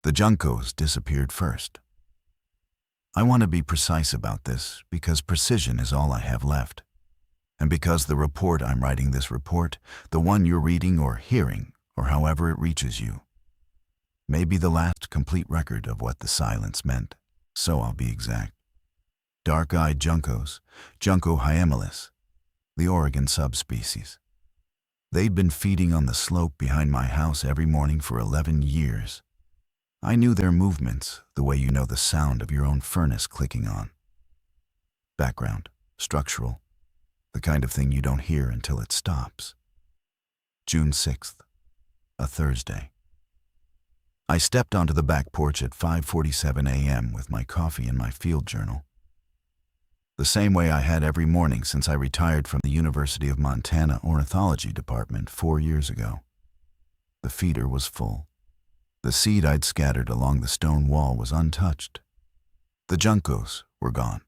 The Juncos disappeared first. I want to be precise about this because precision is all I have left. And because the report I'm writing, this report, the one you're reading or hearing, or however it reaches you, may be the last complete record of what the silence meant, so I'll be exact. Dark-eyed Juncos, Junco hyemalis, the Oregon subspecies. They'd been feeding on the slope behind my house every morning for 11 years. I knew their movements the way you know the sound of your own furnace clicking on. Background, structural, the kind of thing you don't hear until it stops. June 6th, a Thursday. I stepped onto the back porch at 5:47 a.m. with my coffee and my field journal. The same way I had every morning since I retired from the University of Montana Ornithology Department 4 years ago. The feeder was full. The seed I'd scattered along the stone wall was untouched. The Juncos were gone.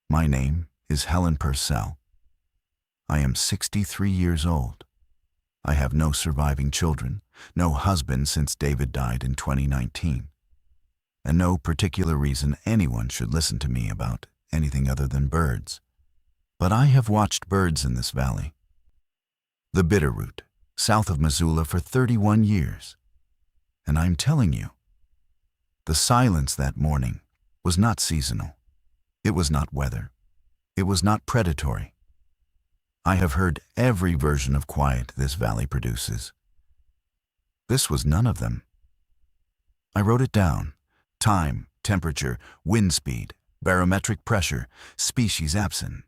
My name is Helen Purcell. I am 63 years old. I have no surviving children, no husband since David died in 2019, and no particular reason anyone should listen to me about anything other than birds. But I have watched birds in this valley, the Bitterroot, south of Missoula, for 31 years. And I'm telling you, the silence that morning was not seasonal. It was not weather. It was not predatory. I have heard every version of quiet this valley produces. This was none of them. I wrote it down: time, temperature, wind speed, barometric pressure, species absent.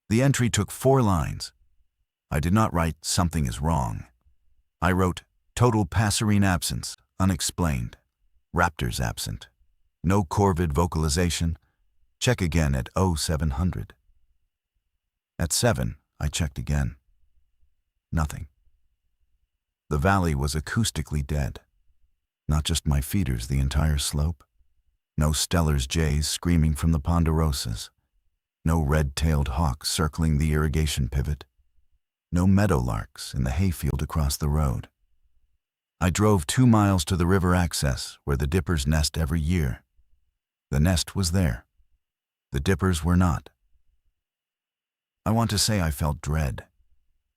The entry took 4 lines. I did not write "something is wrong." I wrote "total passerine absence, unexplained, raptors absent, no corvid vocalization, check again at 0700. At 7, I checked again. Nothing. The valley was acoustically dead. Not just my feeders, the entire slope. No Steller's jays screaming from the ponderosas. No red-tailed hawks circling the irrigation pivot. No meadowlarks in the hayfield across the road. I drove 2 miles to the river access where the dippers nest every year. The nest was there. The dippers were not. I want to say I felt dread.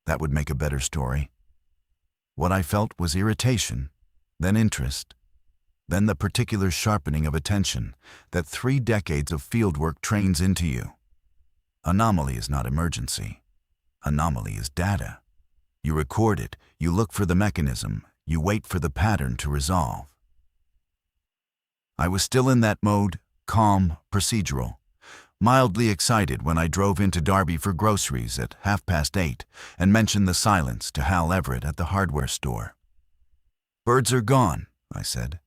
That would make a better story. What I felt was irritation, then interest, then the particular sharpening of attention that 3 decades of fieldwork trains into you. Anomaly is not emergency. Anomaly is data. You record it, you look for the mechanism, you wait for the pattern to resolve. I was still in that mode, calm, procedural, mildly excited when I drove into Darby for groceries at 8:30 and mentioned the silence to Hal Everett at the hardware store. "Birds are gone," I said.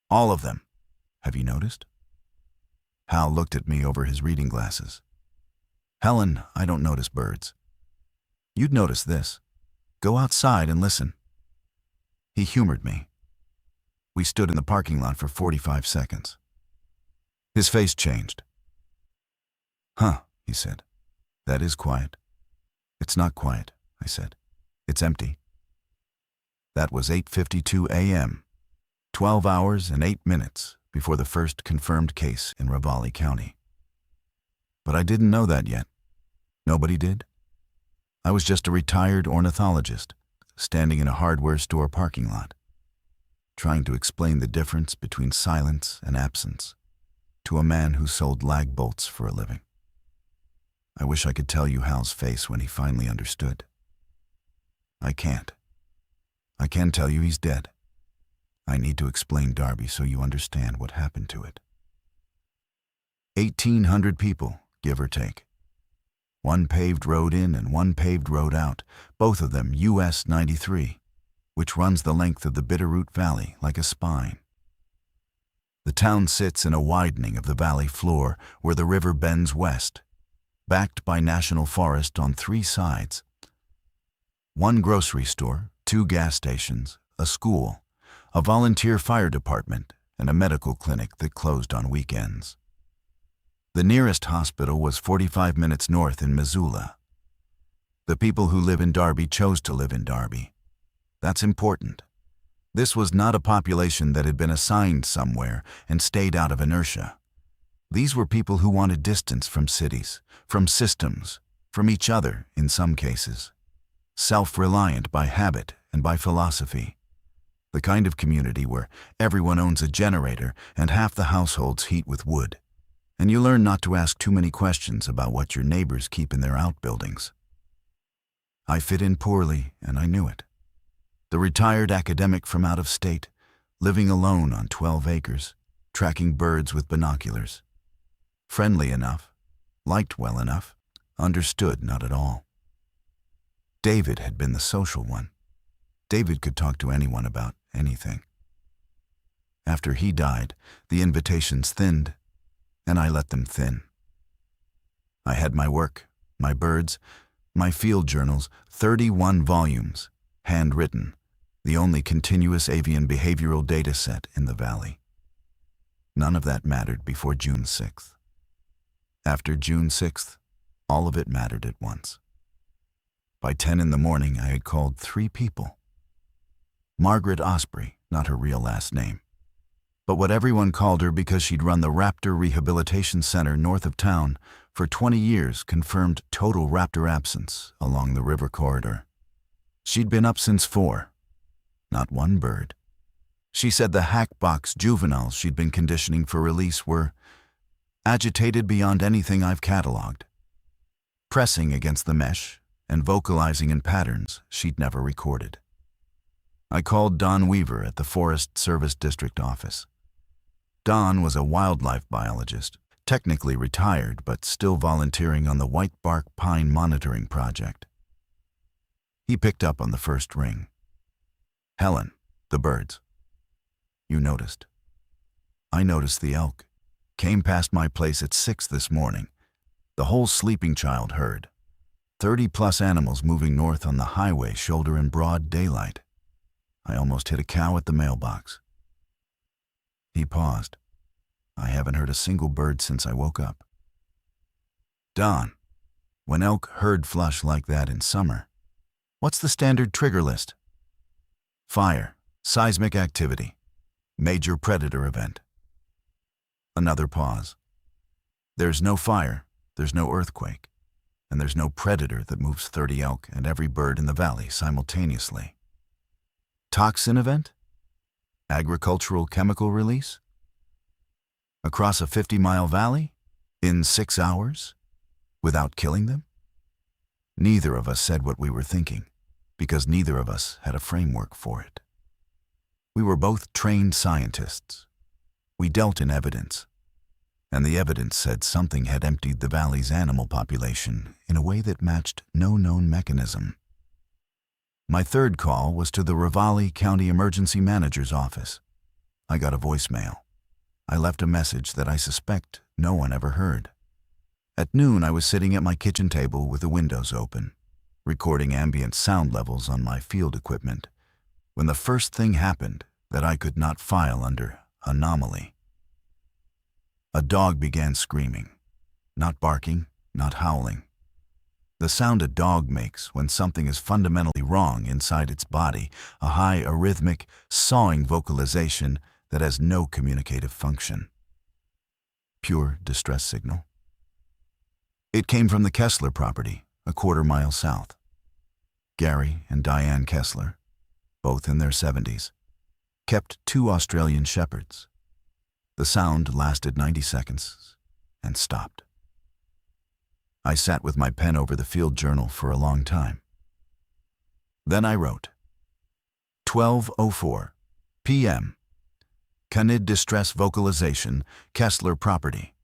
"All of them. Have you noticed?" Hal looked at me over his reading glasses. "Helen, I don't notice birds." "You'd notice this. Go outside and listen." He humored me. We stood in the parking lot for 45 seconds. His face changed. "Huh," he said. "That is quiet." "It's not quiet," I said. "It's empty." That was 8:52 a.m., 12 hours and 8 minutes before the first confirmed case in Ravalli County. But I didn't know that yet. Nobody did. I was just a retired ornithologist standing in a hardware store parking lot, trying to explain the difference between silence and absence to a man who sold lag bolts for a living. I wish I could tell you Hal's face when he finally understood. I can't. I can tell you he's dead. I need to explain Darby so you understand what happened to it. 1,800 people, give or take. 1 paved road in and 1 paved road out, both of them US 93, which runs the length of the Bitterroot Valley like a spine. The town sits in a widening of the valley floor where the river bends west, backed by national forest on 3 sides. 1 grocery store, 2 gas stations, a school, a volunteer fire department, and a medical clinic that closed on weekends. The nearest hospital was 45 minutes north in Missoula. The people who live in Darby chose to live in Darby. That's important. This was not a population that had been assigned somewhere and stayed out of inertia. These were people who wanted distance from cities, from systems, from each other in some cases. Self-reliant by habit and by philosophy. The kind of community where everyone owns a generator and half the households heat with wood, and you learn not to ask too many questions about what your neighbors keep in their outbuildings. I fit in poorly, and I knew it. The retired academic from out of state, living alone on 12 acres, tracking birds with binoculars. Friendly enough, liked well enough, understood not at all. David had been the social one. David could talk to anyone about anything. After he died, the invitations thinned, and I let them thin. I had my work, my birds, my field journals, 31 volumes, handwritten, the only continuous avian behavioral data set in the valley. None of that mattered before June 6th. After June 6th, all of it mattered at once. By 10 in the morning, I had called 3 people. Margaret Osprey, not her real last name, but what everyone called her because she'd run the Raptor Rehabilitation Center north of town for 20 years, confirmed total raptor absence along the river corridor. She'd been up since 4. Not one bird. She said the hackbox juveniles she'd been conditioning for release were agitated beyond anything I've cataloged, pressing against the mesh and vocalizing in patterns she'd never recorded. I called Don Weaver at the Forest Service District office. Don was a wildlife biologist, technically retired but still volunteering on the White Bark Pine Monitoring Project. He picked up on the first ring. "Helen, the birds. You noticed." I noticed the elk. Came past my place at 6 this morning. The whole sleeping child heard. 30-plus animals moving north on the highway shoulder in broad daylight. I almost hit a cow at the mailbox. He paused. I haven't heard a single bird since I woke up. "Don, when elk herd flush like that in summer, what's the standard trigger list?" "Fire, seismic activity, major predator event." Another pause. There's no fire, there's no earthquake, and there's no predator that moves 30 elk and every bird in the valley simultaneously. Toxin event? Agricultural chemical release? Across a 50-mile valley? In 6 hours? Without killing them? Neither of us said what we were thinking, because neither of us had a framework for it. We were both trained scientists. We dealt in evidence, and the evidence said something had emptied the valley's animal population in a way that matched no known mechanism. My third call was to the Ravalli County Emergency Manager's office. I got a voicemail. I left a message that I suspect no one ever heard. At noon, I was sitting at my kitchen table with the windows open, recording ambient sound levels on my field equipment, when the first thing happened that I could not file under anomaly. A dog began screaming, not barking, not howling. The sound a dog makes when something is fundamentally wrong inside its body, a high arrhythmic, sawing vocalization that has no communicative function. Pure distress signal. It came from the Kessler property, a quarter-mile south. Gary and Diane Kessler, both in their 70s, kept 2 Australian shepherds. The sound lasted 90 seconds and stopped. I sat with my pen over the field journal for a long time. Then I wrote, 12:04 p.m. Canid distress vocalization, Kessler property.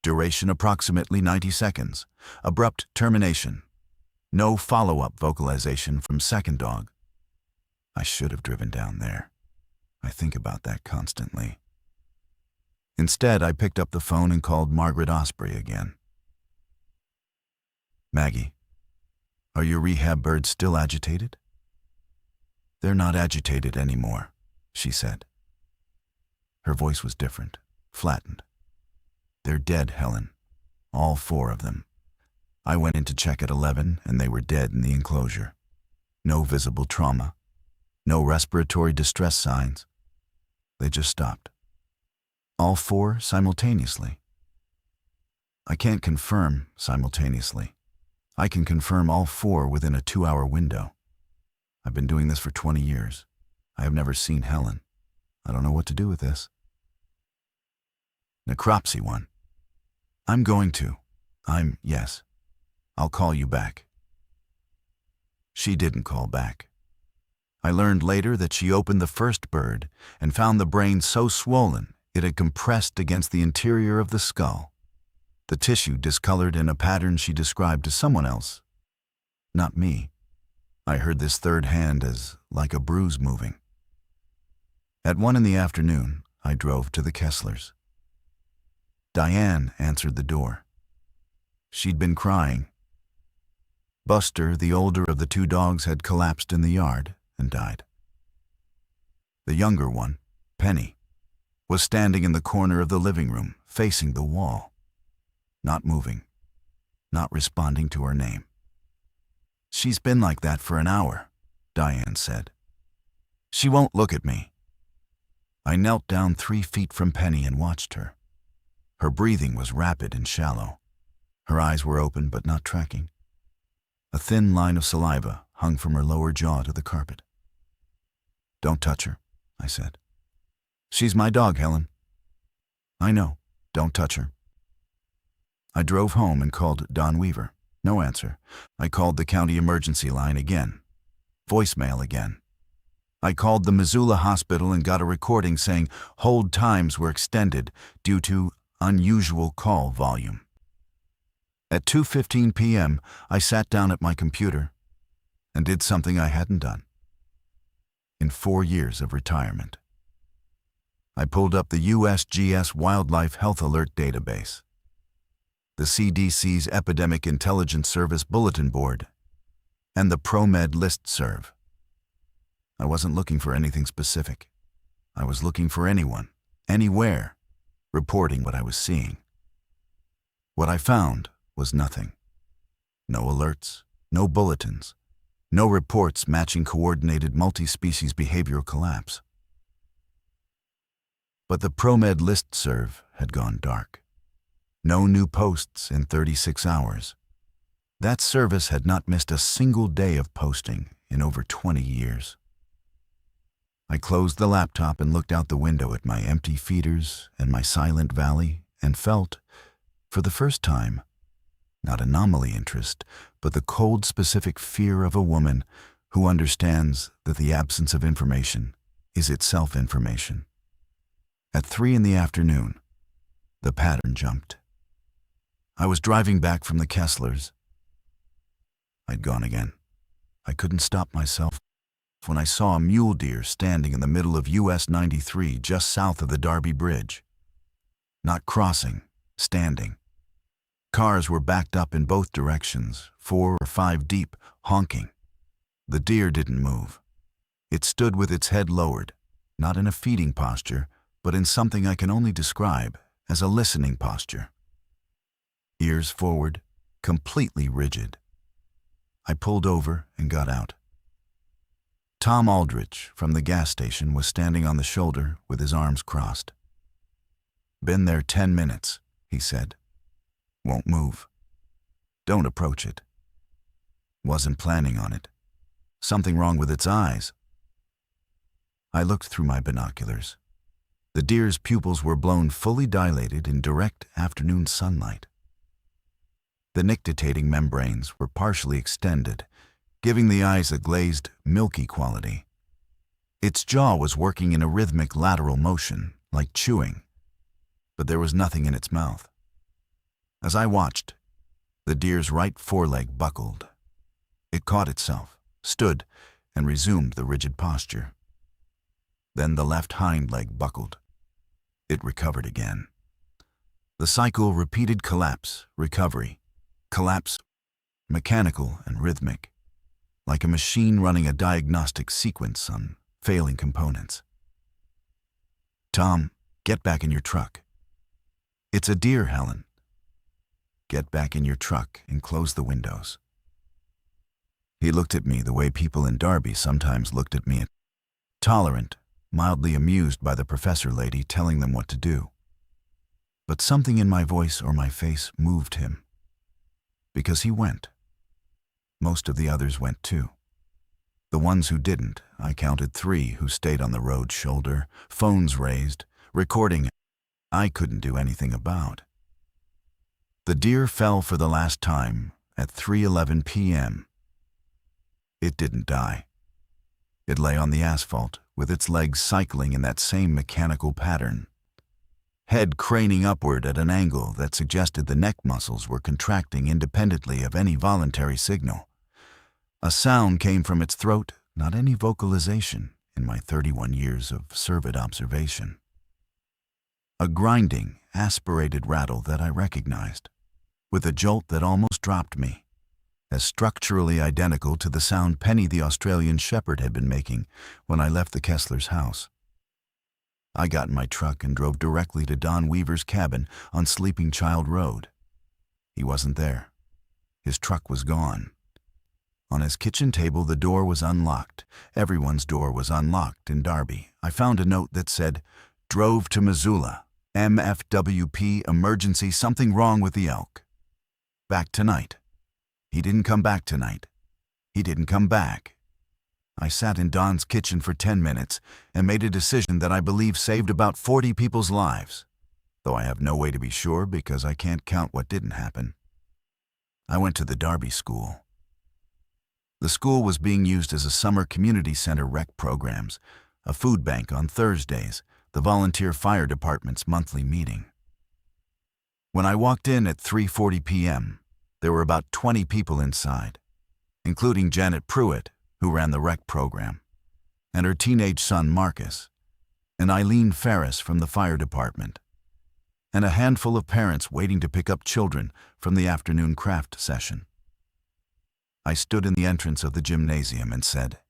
Duration approximately 90 seconds. Abrupt termination. No follow-up vocalization from second dog. I should have driven down there. I think about that constantly. Instead, I picked up the phone and called Margaret Osprey again. "Maggie, are your rehab birds still agitated?" "They're not agitated anymore," she said. Her voice was different, flattened. "They're dead, Helen. All 4 of them. I went in to check at 11 and they were dead in the enclosure. No visible trauma. No respiratory distress signs. They just stopped. All four simultaneously. I can't confirm simultaneously. I can confirm all four within a 2-hour window. I've been doing this for 20 years. I have never seen Helen. I don't know what to do with this. Necropsy 1. Yes. I'll call you back. She didn't call back. I learned later that she opened the first bird and found the brain so swollen it had compressed against the interior of the skull. The tissue discolored in a pattern she described to someone else, not me. I heard this third hand as like a bruise moving. At 1 p.m, I drove to the Kesslers. Diane answered the door. She'd been crying. Buster, the older of the 2 dogs, had collapsed in the yard and died. The younger one, Penny, was standing in the corner of the living room, facing the wall, not moving, not responding to her name. "She's been like that for an hour," Diane said. "She won't look at me." I knelt down 3 feet from Penny and watched her. Her breathing was rapid and shallow. Her eyes were open but not tracking. A thin line of saliva hung from her lower jaw to the carpet. "Don't touch her," I said. "She's my dog, Helen." "I know. Don't touch her." I drove home and called Don Weaver. No answer. I called the county emergency line again. Voicemail again. I called the Missoula hospital and got a recording saying hold times were extended due to unusual call volume. At 2:15 p.m., I sat down at my computer and did something I hadn't done in 4 years of retirement. I pulled up the USGS Wildlife Health Alert database, the CDC's Epidemic Intelligence Service Bulletin Board, and the ProMed listserv. I wasn't looking for anything specific. I was looking for anyone, anywhere, reporting what I was seeing. What I found was nothing. No alerts, no bulletins, no reports matching coordinated multi-species behavioral collapse. But the ProMed listserv had gone dark. No new posts in 36 hours. That service had not missed a single day of posting in over 20 years. I closed the laptop and looked out the window at my empty feeders and my silent valley and felt, for the first time, not anomaly interest, but the cold specific fear of a woman who understands that the absence of information is itself information. At 3 p.m, the pattern jumped. I was driving back from the Kesslers. I'd gone again. I couldn't stop myself when I saw a mule deer standing in the middle of US 93 just south of the Darby Bridge. Not crossing, standing. Cars were backed up in both directions, 4 or 5 deep, honking. The deer didn't move. It stood with its head lowered, not in a feeding posture, but in something I can only describe as a listening posture. Ears forward, completely rigid. I pulled over and got out. Tom Aldrich from the gas station was standing on the shoulder with his arms crossed. "Been there 10 minutes, he said. "Won't move. Don't approach it." Wasn't planning on it. Something wrong with its eyes. I looked through my binoculars. The deer's pupils were blown fully dilated in direct afternoon sunlight. The nictitating membranes were partially extended, giving the eyes a glazed, milky quality. Its jaw was working in a rhythmic lateral motion, like chewing, but there was nothing in its mouth. As I watched, the deer's right foreleg buckled. It caught itself, stood, and resumed the rigid posture. Then the left hind leg buckled. It recovered again. The cycle repeated: collapse, recovery, collapse, mechanical and rhythmic, like a machine running a diagnostic sequence on failing components. "Tom, get back in your truck." "It's a deer, Helen." "Get back in your truck and close the windows." He looked at me the way people in Darby sometimes looked at me tolerant, mildly amused by the professor lady telling them what to do. But something in my voice or my face moved him. Because he went. Most of the others went too. The ones who didn't, I counted 3 who stayed on the road's shoulder, phones raised, recording I couldn't do anything about. The deer fell for the last time at 3:11 p.m. It didn't die. It lay on the asphalt, with its legs cycling in that same mechanical pattern. Head craning upward at an angle that suggested the neck muscles were contracting independently of any voluntary signal. A sound came from its throat, not any vocalization in my 31 years of surveyed observation. A grinding, aspirated rattle that I recognized, with a jolt that almost dropped me, as structurally identical to the sound Penny the Australian shepherd had been making when I left the Kessler's house. I got in my truck and drove directly to Don Weaver's cabin on Sleeping Child Road. He wasn't there. His truck was gone. On his kitchen table, the door was unlocked. Everyone's door was unlocked in Derby. I found a note that said, "Drove to Missoula. MFWP emergency, something wrong with the elk. Back tonight." He didn't come back tonight. He didn't come back. I sat in Don's kitchen for 10 minutes and made a decision that I believe saved about 40 people's lives, though I have no way to be sure because I can't count what didn't happen. I went to the Derby school. The school was being used as a summer community center rec programs, a food bank on Thursdays, the volunteer fire department's monthly meeting. When I walked in at 3:40 p.m., there were about 20 people inside, including Janet Pruitt, who ran the rec program, and her teenage son Marcus, and Eileen Ferris from the fire department, and a handful of parents waiting to pick up children from the afternoon craft session. I stood in the entrance of the gymnasium and said,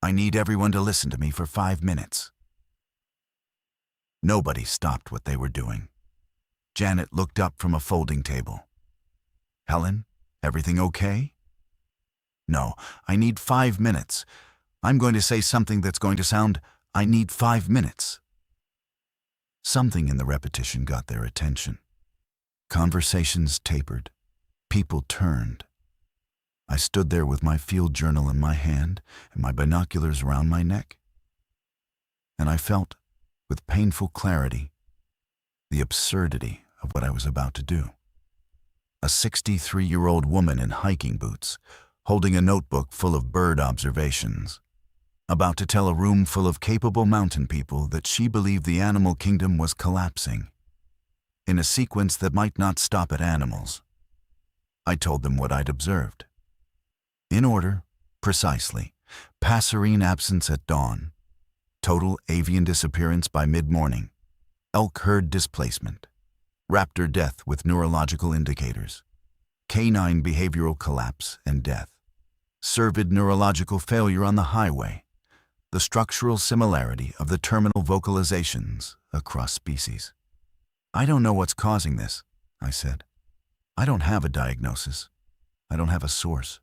"I need everyone to listen to me for 5 minutes." Nobody stopped what they were doing. Janet looked up from a folding table. "Helen, everything okay?" "No, I need 5 minutes. I'm going to say something that's going to sound, I need 5 minutes." Something in the repetition got their attention. Conversations tapered. People turned. I stood there with my field journal in my hand and my binoculars around my neck. And I felt, with painful clarity, the absurdity of what I was about to do. A 63-year-old woman in hiking boots, holding a notebook full of bird observations, about to tell a room full of capable mountain people that she believed the animal kingdom was collapsing, in a sequence that might not stop at animals. I told them what I'd observed. In order, precisely: passerine absence at dawn, total avian disappearance by mid-morning, elk herd displacement, raptor death with neurological indicators, canine behavioral collapse and death, cervid neurological failure on the highway, the structural similarity of the terminal vocalizations across species. "I don't know what's causing this," I said. "I don't have a diagnosis. I don't have a source.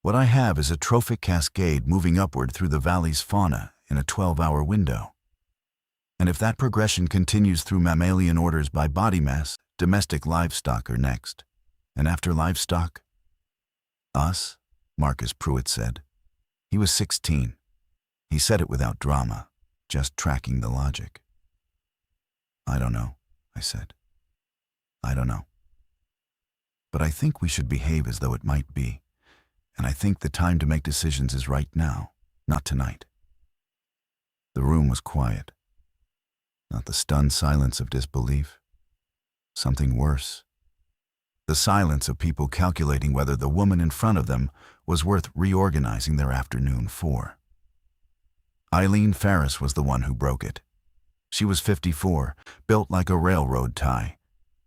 What I have is a trophic cascade moving upward through the valley's fauna in a 12-hour window. And if that progression continues through mammalian orders by body mass, domestic livestock are next. And after livestock, us," Marcus Pruitt said. He was 16. He said it without drama, just tracking the logic. "I don't know," I said. "I don't know. But I think we should behave as though it might be. And I think the time to make decisions is right now, not tonight." The room was quiet. Not the stunned silence of disbelief. Something worse. The silence of people calculating whether the woman in front of them was worth reorganizing their afternoon for. Eileen Ferris was the one who broke it. She was 54, built like a railroad tie,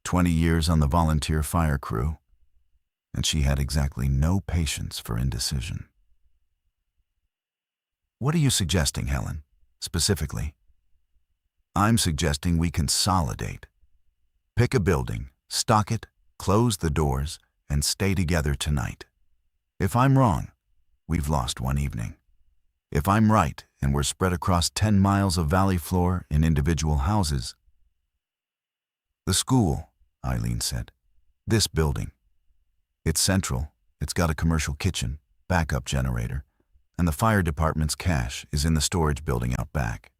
20 years on the volunteer fire crew, and she had exactly no patience for indecision. "What are you suggesting, Helen, specifically?" "I'm suggesting we consolidate. Pick a building, stock it, close the doors, and stay together tonight. If I'm wrong, we've lost one evening. If I'm right and we're spread across 10 miles of valley floor in individual houses. The school, Eileen said. This building. It's central. It's got a commercial kitchen, backup generator, and the fire department's cache is in the storage building out back.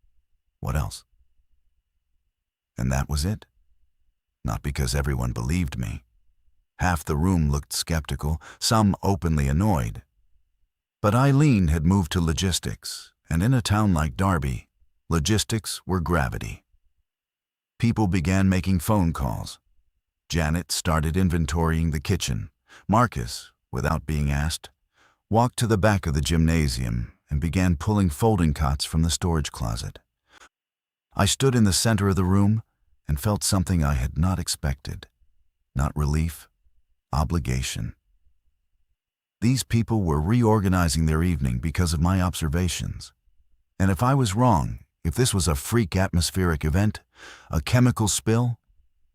What else? And that was it. Not because everyone believed me. Half the room looked skeptical, some openly annoyed. But Eileen had moved to logistics, and in a town like Derby, logistics were gravity. People began making phone calls. Janet started inventorying the kitchen. Marcus, without being asked, walked to the back of the gymnasium and began pulling folding cots from the storage closet. I stood in the center of the room and felt something I had not expected. Not relief, obligation. These people were reorganizing their evening because of my observations. And if I was wrong, if this was a freak atmospheric event, a chemical spill,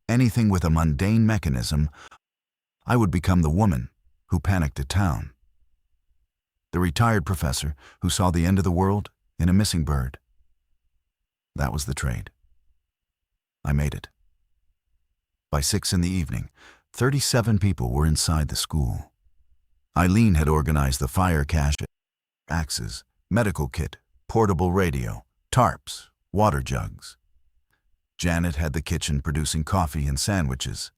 anything with a mundane mechanism, I would become the woman who panicked a town. The retired professor who saw the end of the world in a missing bird. That was the trade. I made it. By 6 in the evening, 37 people were inside the school. Eileen had organized the fire cache, axes, medical kit, portable radio, tarps, water jugs. Janet had the kitchen producing coffee and sandwiches.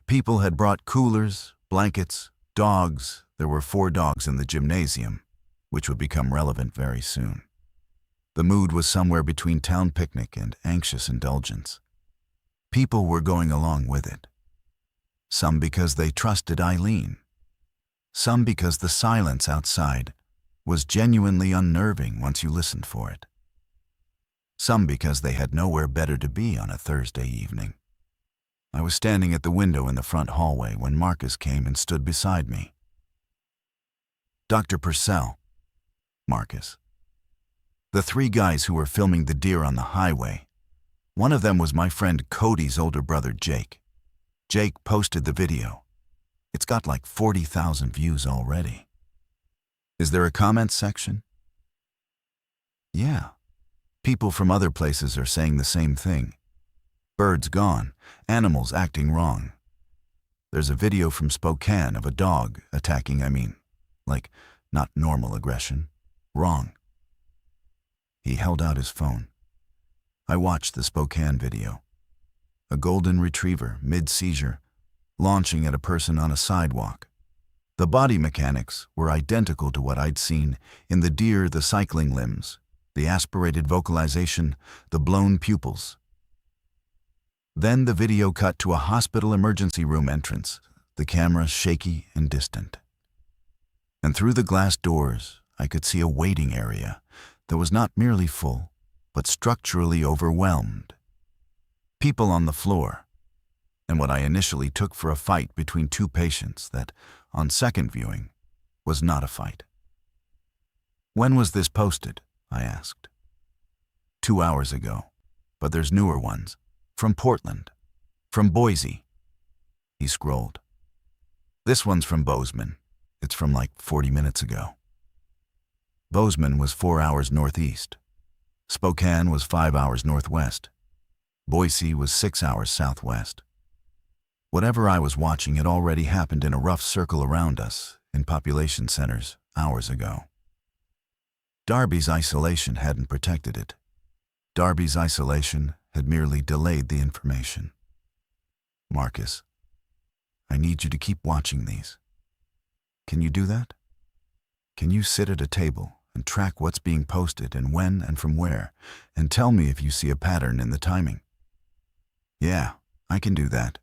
People had brought coolers, blankets, dogs. There were 4 dogs in the gymnasium, which would become relevant very soon. The mood was somewhere between town picnic and anxious indulgence. People were going along with it. Some because they trusted Eileen. Some because the silence outside was genuinely unnerving once you listened for it. Some because they had nowhere better to be on a Thursday evening. I was standing at the window in the front hallway when Marcus came and stood beside me. Dr. Purcell, Marcus. The 3 guys who were filming the deer on the highway. One of them was my friend Cody's older brother, Jake. Jake posted the video. It's got like 40,000 views already. Is there a comment section? Yeah. People from other places are saying the same thing. Birds gone, animals acting wrong. There's a video from Spokane of a dog attacking, like not normal aggression, wrong. He held out his phone. I watched the Spokane video. A golden retriever, mid-seizure, launching at a person on a sidewalk. The body mechanics were identical to what I'd seen in the deer, the cycling limbs, the aspirated vocalization, the blown pupils. Then the video cut to a hospital emergency room entrance, the camera shaky and distant. And through the glass doors, I could see a waiting area that was not merely full, but structurally overwhelmed. People on the floor, and what I initially took for a fight between 2 patients that, on second viewing, was not a fight. When was this posted? I asked. 2 hours ago, but there's newer ones. From Portland. From Boise. He scrolled. This one's from Bozeman. It's from like 40 minutes ago. Bozeman was 4 hours northeast. Spokane was 5 hours northwest. Boise was 6 hours southwest. Whatever I was watching had already happened in a rough circle around us, in population centers, hours ago. Darby's isolation hadn't protected it. Darby's isolation had merely delayed the information. Marcus, I need you to keep watching these. Can you do that? Can you sit at a table and track what's being posted and when and from where, and tell me if you see a pattern in the timing? Yeah, I can do that.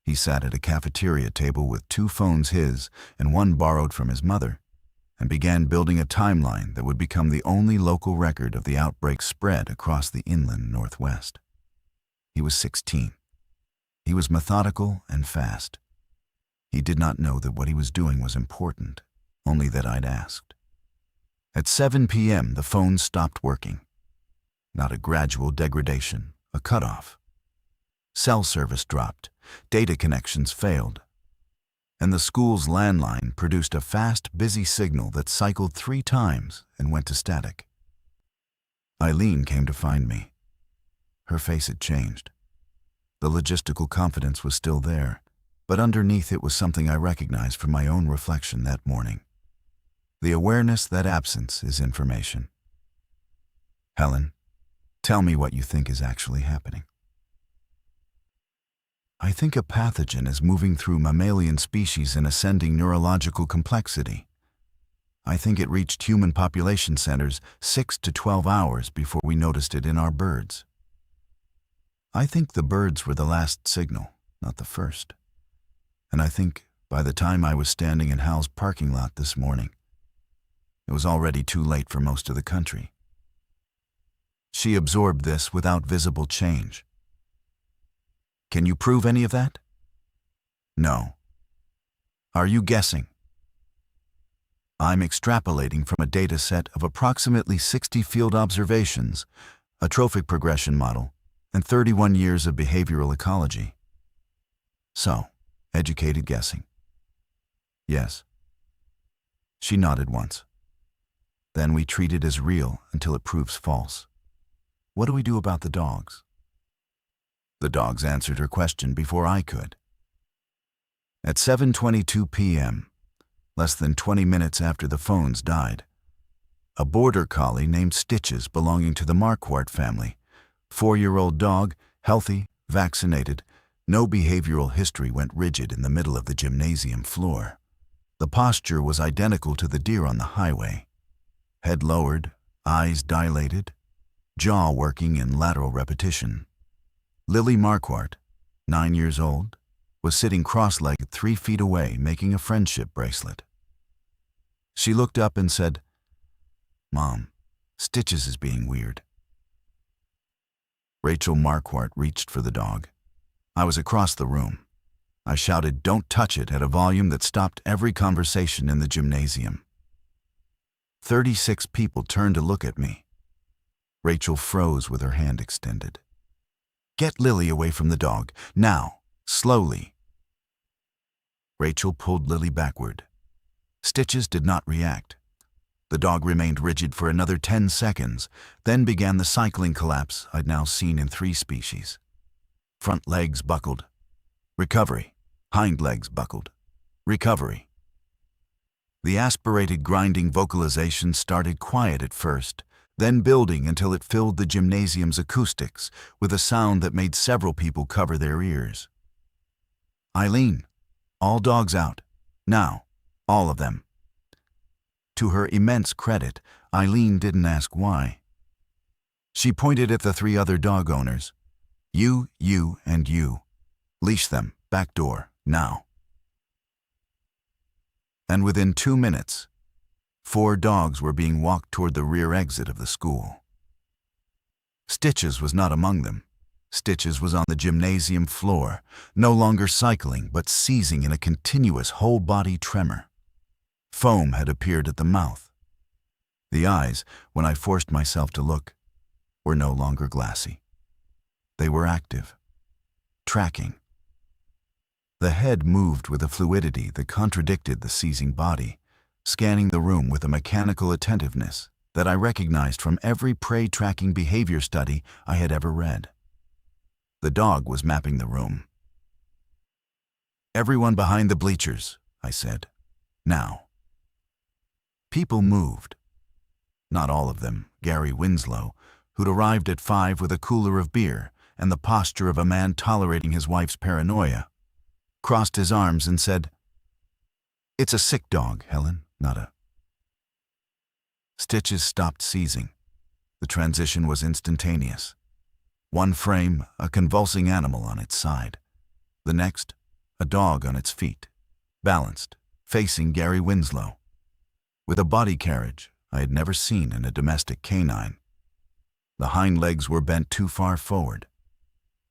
He sat at a cafeteria table with 2 phones, his and one borrowed from his mother, and began building a timeline that would become the only local record of the outbreak spread across the inland Northwest. He was 16. He was methodical and fast. He did not know that what he was doing was important, only that I'd asked. At 7 p.m., the phone stopped working. Not a gradual degradation, a cutoff. Cell service dropped. Data connections failed. and the school's landline produced a fast, busy signal that cycled 3 times and went to static. Eileen came to find me. Her face had changed. The logistical confidence was still there, but underneath it was something I recognized from my own reflection that morning. The awareness that absence is information. Helen, tell me what you think is actually happening. I think a pathogen is moving through mammalian species in ascending neurological complexity. I think it reached human population centers 6 to 12 hours before we noticed it in our birds. I think the birds were the last signal, not the first. And I think by the time I was standing in Hal's parking lot this morning, it was already too late for most of the country. She absorbed this without visible change. Can you prove any of that? No. Are you guessing? I'm extrapolating from a data set of approximately 60 field observations, a trophic progression model, and 31 years of behavioral ecology. So, educated guessing. Yes. She nodded once. Then we treat it as real until it proves false. What do we do about the dogs? The dogs answered her question before I could. At 7:22 p.m., less than 20 minutes after the phones died, a border collie named Stitches belonging to the Marquardt family, 4-year-old dog, healthy, vaccinated, no behavioral history, went rigid in the middle of the gymnasium floor. The posture was identical to the deer on the highway. Head lowered, eyes dilated, jaw working in lateral repetition. Lily Marquardt, 9 years old, was sitting cross-legged 3 feet away making a friendship bracelet. She looked up and said, "Mom, Stitches is being weird." Rachel Marquardt reached for the dog. I was across the room. I shouted, "Don't touch it," at a volume that stopped every conversation in the gymnasium. 36 people turned to look at me. Rachel froze with her hand extended. "Get Lily away from the dog, now, slowly." Rachel pulled Lily backward. Stitches did not react. The dog remained rigid for another 10 seconds, then began the cycling collapse I'd now seen in 3 species. Front legs buckled. Recovery. Hind legs buckled. Recovery. The aspirated grinding vocalization started quiet at first, then building until it filled the gymnasium's acoustics with a sound that made several people cover their ears. "Eileen, all dogs out. Now, all of them." To her immense credit, Eileen didn't ask why. She pointed at the 3 other dog owners. "You, and you. Leash them, back door, now." And within 2 minutes, 4 dogs were being walked toward the rear exit of the school. Stitches was not among them. Stitches was on the gymnasium floor, no longer cycling but seizing in a continuous whole-body tremor. Foam had appeared at the mouth. The eyes, when I forced myself to look, were no longer glassy. They were active, tracking. The head moved with a fluidity that contradicted the seizing body, scanning the room with a mechanical attentiveness that I recognized from every prey-tracking behavior study I had ever read. The dog was mapping the room. "Everyone behind the bleachers," I said. "Now." People moved. Not all of them. Gary Winslow, who'd arrived at 5 with a cooler of beer and the posture of a man tolerating his wife's paranoia, crossed his arms and said, "It's a sick dog, Helen, not a..." Stitches stopped seizing. The transition was instantaneous. One frame, a convulsing animal on its side. The next, a dog on its feet, balanced, facing Gary Winslow, with a body carriage I had never seen in a domestic canine. The hind legs were bent too far forward.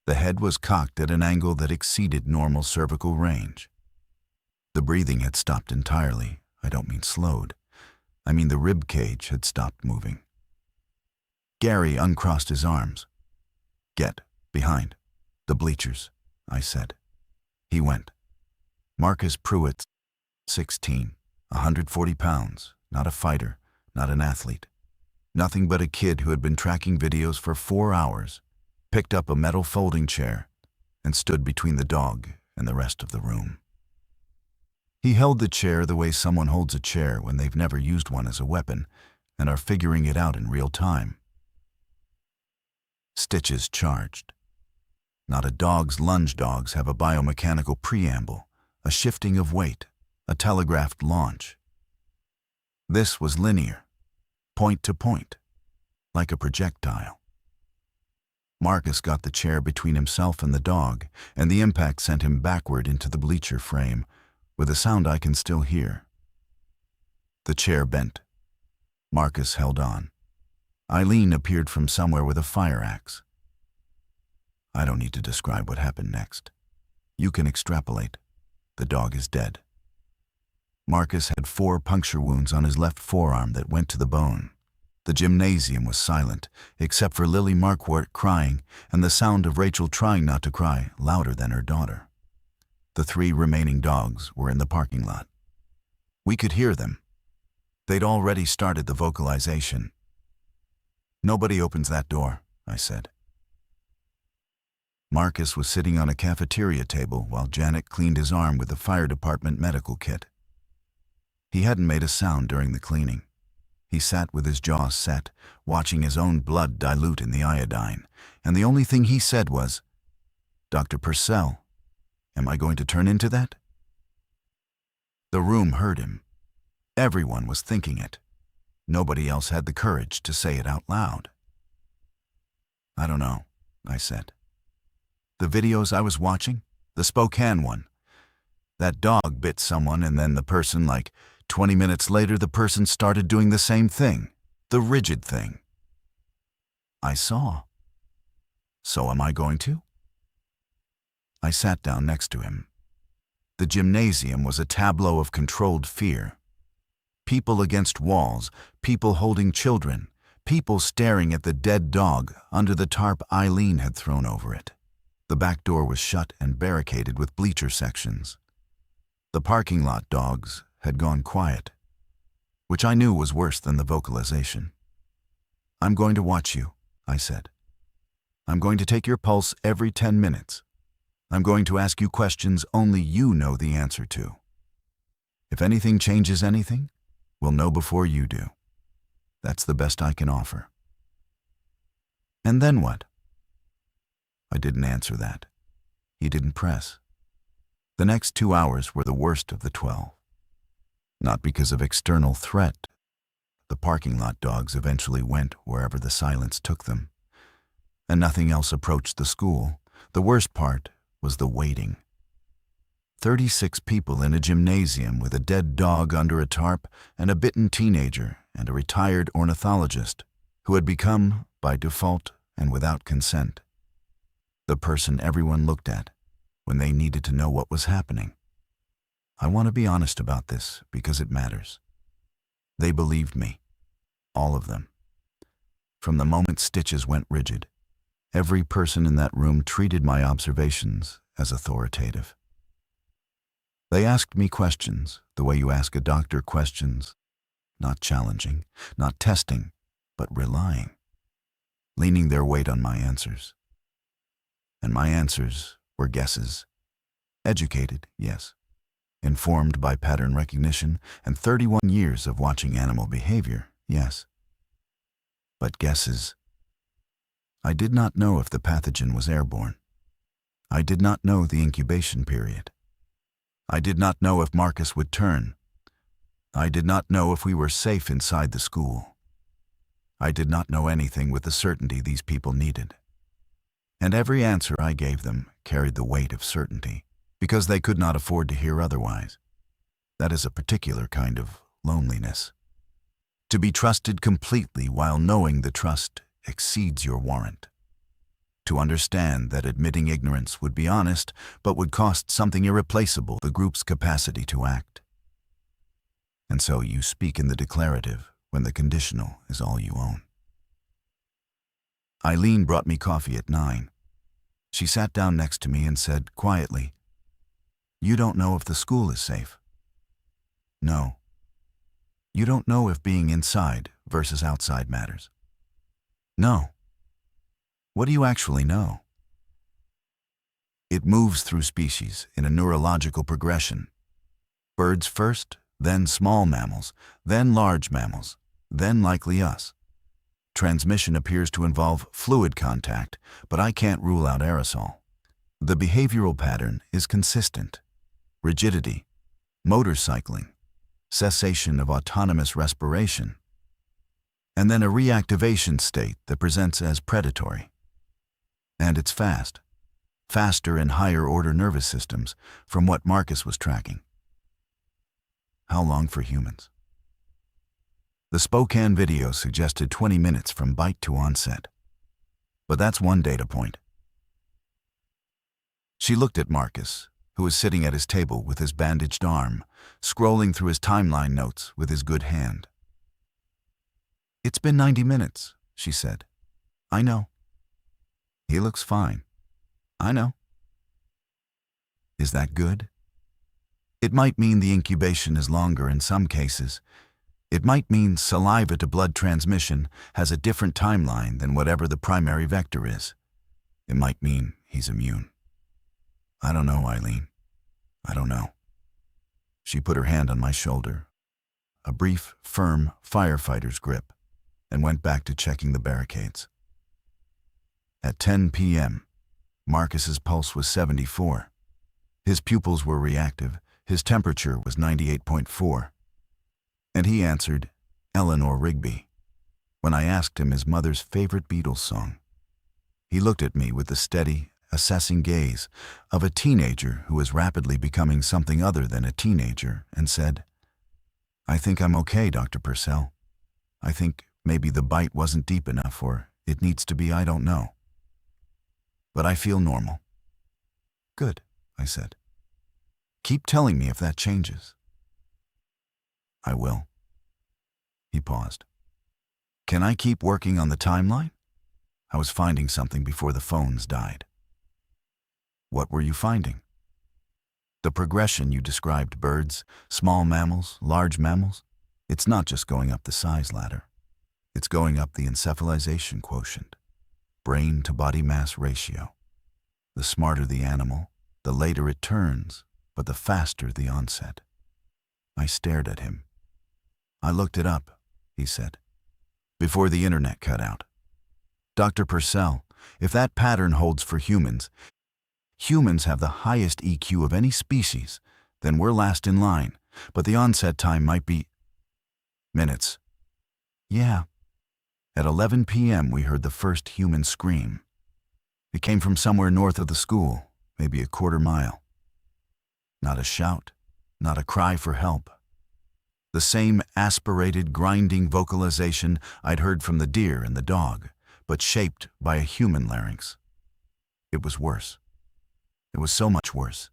The head was cocked at an angle that exceeded normal cervical range. The breathing had stopped entirely. I don't mean slowed. I mean the rib cage had stopped moving. Gary uncrossed his arms. "Get behind the bleachers," I said. He went. Marcus Pruitt, 16, 140 pounds, not a fighter, not an athlete. Nothing but a kid who had been tracking videos for 4 hours, picked up a metal folding chair, and stood between the dog and the rest of the room. He held the chair the way someone holds a chair when they've never used one as a weapon and are figuring it out in real time. Stitches charged. Not a dog's lunge. Dogs have a biomechanical preamble, a shifting of weight, a telegraphed launch. This was linear, point to point, like a projectile. Marcus got the chair between himself and the dog, and the impact sent him backward into the bleacher frame, with a sound I can still hear. The chair bent. Marcus held on. Eileen appeared from somewhere with a fire axe. I don't need to describe what happened next. You can extrapolate. The dog is dead. Marcus had 4 puncture wounds on his left forearm that went to the bone. The gymnasium was silent, except for Lily Markwart crying and the sound of Rachel trying not to cry, louder than her daughter. The 3 remaining dogs were in the parking lot. We could hear them. They'd already started the vocalization. "Nobody opens that door," I said. Marcus was sitting on a cafeteria table while Janet cleaned his arm with the fire department medical kit. He hadn't made a sound during the cleaning. He sat with his jaw set, watching his own blood dilute in the iodine, and the only thing he said was, "Dr. Purcell, am I going to turn into that?" The room heard him. Everyone was thinking it. Nobody else had the courage to say it out loud. "I don't know," I said. "The videos I was watching, the Spokane one, that dog bit someone and then the person, like 20 minutes later, the person started doing the same thing, the rigid thing. I saw. So am I going to?" I sat down next to him. The gymnasium was a tableau of controlled fear. People against walls, people holding children, people staring at the dead dog under the tarp Eileen had thrown over it. The back door was shut and barricaded with bleacher sections. The parking lot dogs had gone quiet, which I knew was worse than the vocalization. "I'm going to watch you," I said. "I'm going to take your pulse every 10 minutes. I'm going to ask you questions only you know the answer to. If anything changes anything, we'll know before you do. That's the best I can offer." "And then what?" I didn't answer that. He didn't press. The next 2 hours were the worst of the 12. Not because of external threat. The parking lot dogs eventually went wherever the silence took them. And nothing else approached the school. The worst part was the waiting. 36 people in a gymnasium with a dead dog under a tarp and a bitten teenager and a retired ornithologist who had become, by default and without consent, the person everyone looked at when they needed to know what was happening. I want to be honest about this because it matters. They believed me, all of them. From the moment Stitches went rigid, every person in that room treated my observations as authoritative. They asked me questions the way you ask a doctor questions, not challenging, not testing, but relying, leaning their weight on my answers. And my answers were guesses. Educated, yes. Informed by pattern recognition and 31 years of watching animal behavior, yes. But guesses. I did not know if the pathogen was airborne. I did not know the incubation period. I did not know if Marcus would turn. I did not know if we were safe inside the school. I did not know anything with the certainty these people needed. And every answer I gave them carried the weight of certainty, because they could not afford to hear otherwise. That is a particular kind of loneliness. To be trusted completely while knowing the trust exceeds your warrant. To understand that admitting ignorance would be honest, but would cost something irreplaceable, the group's capacity to act. And so you speak in the declarative when the conditional is all you own. Eileen brought me coffee at 9. She sat down next to me and said quietly, You don't know if the school is safe. No. You don't know if being inside versus outside matters. No. What do you actually know? It moves through species in a neurological progression. Birds first, then small mammals, then large mammals, then likely us. Transmission appears to involve fluid contact, but I can't rule out aerosol. The behavioral pattern is consistent. Rigidity, motor cycling, cessation of autonomous respiration, and then a reactivation state that presents as predatory. And it's fast. Faster in higher-order nervous systems, from what Marcus was tracking. How long for humans? The Spokane video suggested 20 minutes from bite to onset. But that's one data point. She looked at Marcus, who was sitting at his table with his bandaged arm, scrolling through his timeline notes with his good hand. "It's been 90 minutes, she said. "I know." "He looks fine." "I know." "Is that good?" It might mean the incubation is longer in some cases. It might mean saliva to blood transmission has a different timeline than whatever the primary vector is. It might mean he's immune. I don't know, Eileen. I don't know. She put her hand on my shoulder, a brief, firm firefighter's grip, and went back to checking the barricades. At 10 p.m., Marcus's pulse was 74. His pupils were reactive. His temperature was 98.4. And he answered, Eleanor Rigby, when I asked him his mother's favorite Beatles song. He looked at me with the steady, assessing gaze of a teenager who is rapidly becoming something other than a teenager and said, "I think I'm okay, Dr. Purcell. I think maybe the bite wasn't deep enough, or it needs to be, I don't know. But I feel normal." "Good," I said. "Keep telling me if that changes." "I will." He paused. "Can I keep working on the timeline?" I was finding something before the phones died. "What were you finding?" "The progression you described, birds, small mammals, large mammals. It's not just going up the size ladder. It's going up the encephalization quotient, brain to body mass ratio. The smarter the animal, the later it turns, but the faster the onset." I stared at him. "I looked it up," he said, "before the internet cut out. Dr. Purcell, if that pattern holds for humans have the highest EQ of any species, then we're last in line, but the onset time might be minutes." "Yeah." At 11 p.m. we heard the first human scream. It came from somewhere north of the school, maybe a quarter mile. Not a shout, not a cry for help. The same aspirated, grinding vocalization I'd heard from the deer and the dog, but shaped by a human larynx. It was worse. It was so much worse,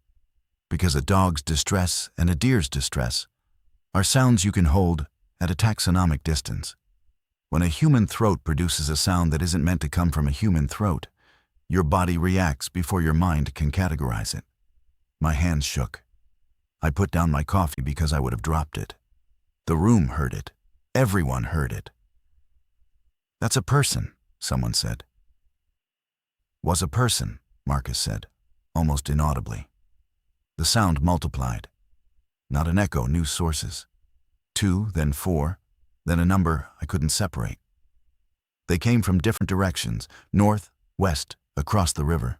because a dog's distress and a deer's distress are sounds you can hold at a taxonomic distance. When a human throat produces a sound that isn't meant to come from a human throat, your body reacts before your mind can categorize it. My hands shook. I put down my coffee because I would have dropped it. The room heard it. Everyone heard it. "That's a person," someone said. "Was a person," Marcus said, almost inaudibly. The sound multiplied. Not an echo, new sources. 2, then 4, then a number I couldn't separate. They came from different directions, north, west, across the river.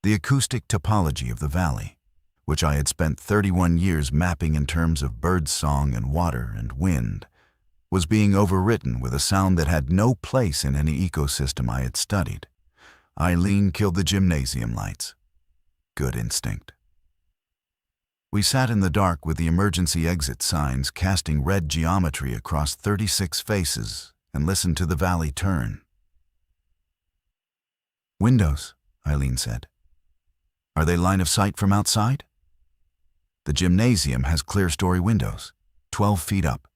The acoustic topology of the valley, which I had spent 31 years mapping in terms of bird song and water and wind, was being overwritten with a sound that had no place in any ecosystem I had studied. Eileen killed the gymnasium lights. Good instinct. We sat in the dark with the emergency exit signs casting red geometry across 36 faces and listened to the valley turn. "Windows," Eileen said. "Are they line of sight from outside?" "The gymnasium has clear-story windows, 12 feet up.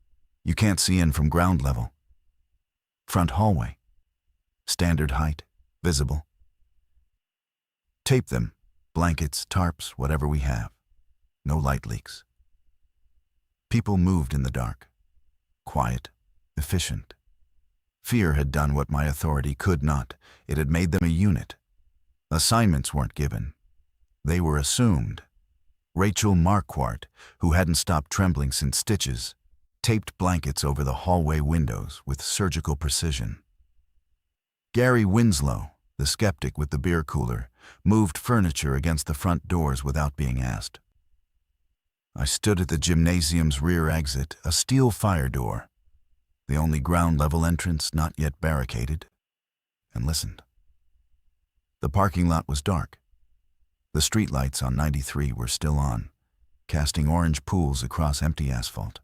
You can't see in from ground level." "Front hallway. Standard height, visible." "Tape them, blankets, tarps, whatever we have." no light leaks. People moved in the dark, quiet, efficient. Fear had done what my authority could not. It had made them a unit. Assignments weren't given. They were assumed. Rachel Marquardt, who hadn't stopped trembling since stitches, taped blankets over the hallway windows with surgical precision. Gary Winslow, the skeptic with the beer cooler, moved furniture against the front doors without being asked. I stood at the gymnasium's rear exit, a steel fire door, the only ground-level entrance not yet barricaded, and listened. The parking lot was dark. The streetlights on 93 were still on, casting orange pools across empty asphalt.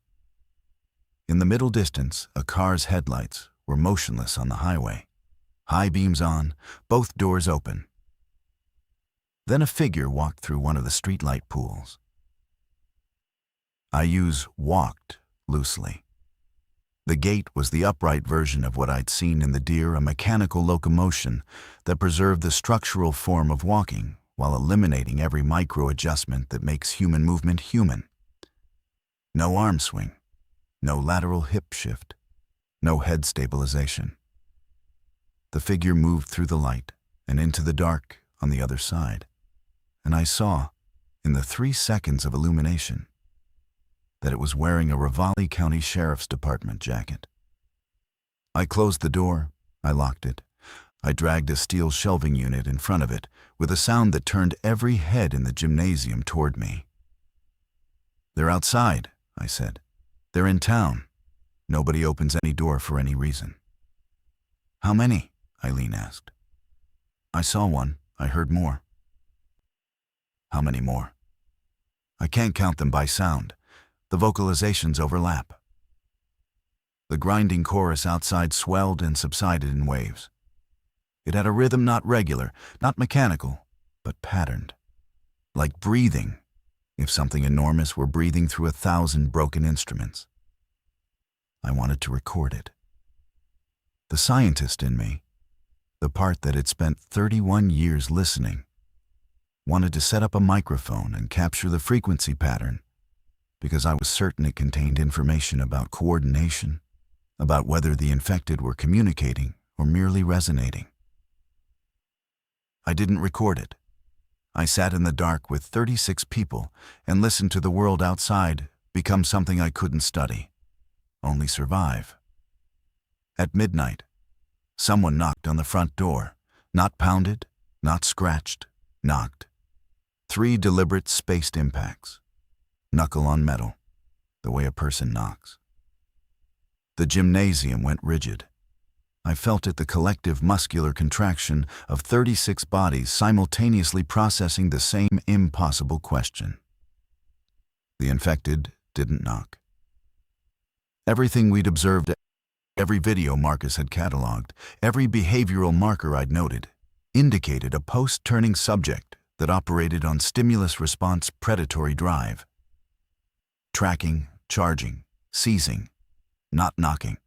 In the middle distance, a car's headlights were motionless on the highway, high beams on, both doors open. Then a figure walked through one of the streetlight pools. I use walked loosely. The gait was the upright version of what I'd seen in the deer, a mechanical locomotion that preserved the structural form of walking while eliminating every micro-adjustment that makes human movement human. No arm swing, no lateral hip shift, no head stabilization. The figure moved through the light and into the dark on the other side, and I saw, in the 3 seconds of illumination, that it was wearing a Ravalli County Sheriff's Department jacket. I closed the door, I locked it. I dragged a steel shelving unit in front of it with a sound that turned every head in the gymnasium toward me. "They're outside," I said. "They're in town. Nobody opens any door for any reason." "How many?" Eileen asked. "I saw one. I heard more." "How many more?" "I can't count them by sound. The vocalizations overlap." The grinding chorus outside swelled and subsided in waves. It had a rhythm not regular, not mechanical, but patterned. Like breathing, if something enormous were breathing through 1,000 broken instruments. I wanted to record it. The scientist in me, the part that had spent 31 years listening, wanted to set up a microphone and capture the frequency pattern, because I was certain it contained information about coordination, about whether the infected were communicating or merely resonating. I didn't record it. I sat in the dark with 36 people and listened to the world outside become something I couldn't study, only survive. At midnight, someone knocked on the front door, not pounded, not scratched, knocked. 3 deliberate spaced impacts. Knuckle on metal, the way a person knocks. The gymnasium went rigid. I felt it, the collective muscular contraction of 36 bodies simultaneously processing the same impossible question. The infected didn't knock. Everything we'd observed, every video Marcus had cataloged, every behavioral marker I'd noted, indicated a post-turning subject that operated on stimulus-response predatory drive. Tracking, charging, seizing, not knocking.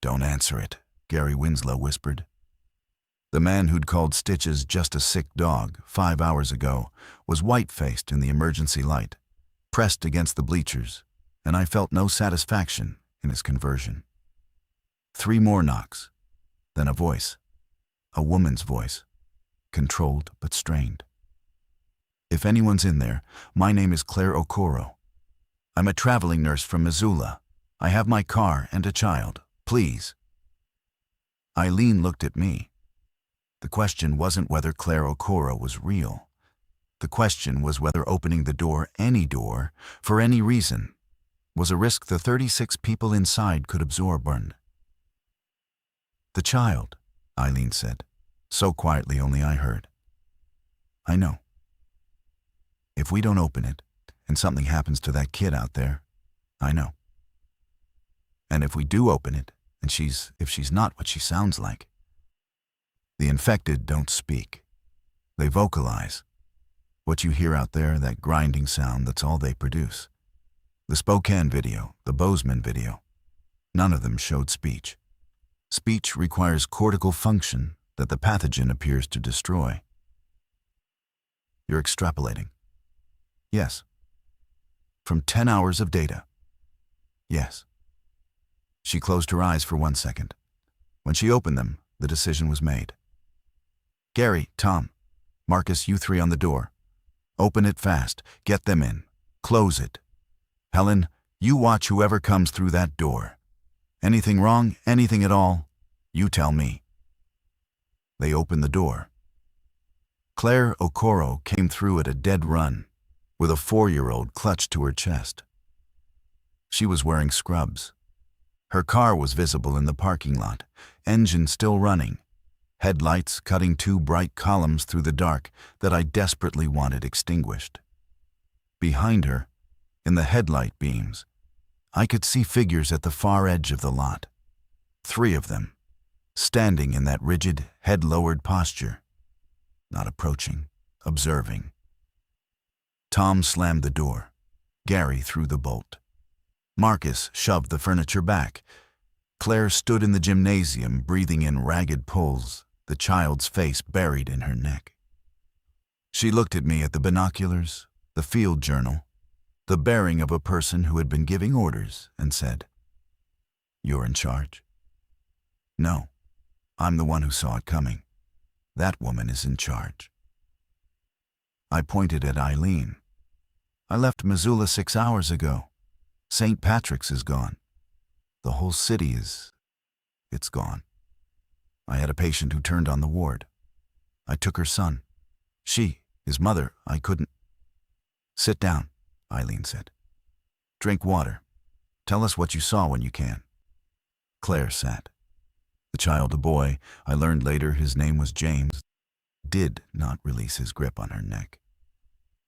"Don't answer it," Gary Winslow whispered. The man who'd called Stitches just a sick dog 5 hours ago was white-faced in the emergency light, pressed against the bleachers, and I felt no satisfaction in his conversion. 3 more knocks, then a voice, a woman's voice, controlled but strained. "If anyone's in there, my name is Claire Okoro. I'm a traveling nurse from Missoula. I have my car and a child. Please." Eileen looked at me. The question wasn't whether Claire Okoro was real. The question was whether opening the door, any door, for any reason, was a risk the 36 people inside could absorb. "The child," Eileen said, so quietly only I heard. "I know. If we don't open it, and something happens to that kid out there, I know. And if we do open it, and if she's not what she sounds like." The infected don't speak. They vocalize. What you hear out there, that grinding sound, that's all they produce. The Spokane video, the Bozeman video, none of them showed speech. Speech requires cortical function that the pathogen appears to destroy. "You're extrapolating." "Yes, From 10 hours of data. Yes. She closed her eyes for 1 second. When she opened them, the decision was made. Gary, Tom, Marcus, you three on the door. Open it fast. Get them in. Close it. Helen, you watch whoever comes through that door. Anything wrong, anything at all, you tell me. They opened the door. Claire Okoro came through at a dead run, with a 4-year-old clutched to her chest. She was wearing scrubs. Her car was visible in the parking lot, engine still running, headlights cutting 2 bright columns through the dark that I desperately wanted extinguished. Behind her, in the headlight beams, I could see figures at the far edge of the lot. 3 of them, standing in that rigid, head-lowered posture, not approaching, observing. Tom slammed the door. Gary threw the bolt. Marcus shoved the furniture back. Claire stood in the gymnasium, breathing in ragged pulls, the child's face buried in her neck. She looked at me at the binoculars, the field journal, the bearing of a person who had been giving orders, and said, "You're in charge?" "No, I'm the one who saw it coming. That woman is in charge." I pointed at Eileen. "I left Missoula 6 hours ago. St. Patrick's is gone. The whole city it's gone. I had a patient who turned on the ward. I took her son. His mother, I couldn't." "Sit down," Eileen said. "Drink water. Tell us what you saw when you can." Claire sat. The child, a boy, I learned later his name was James, did not release his grip on her neck.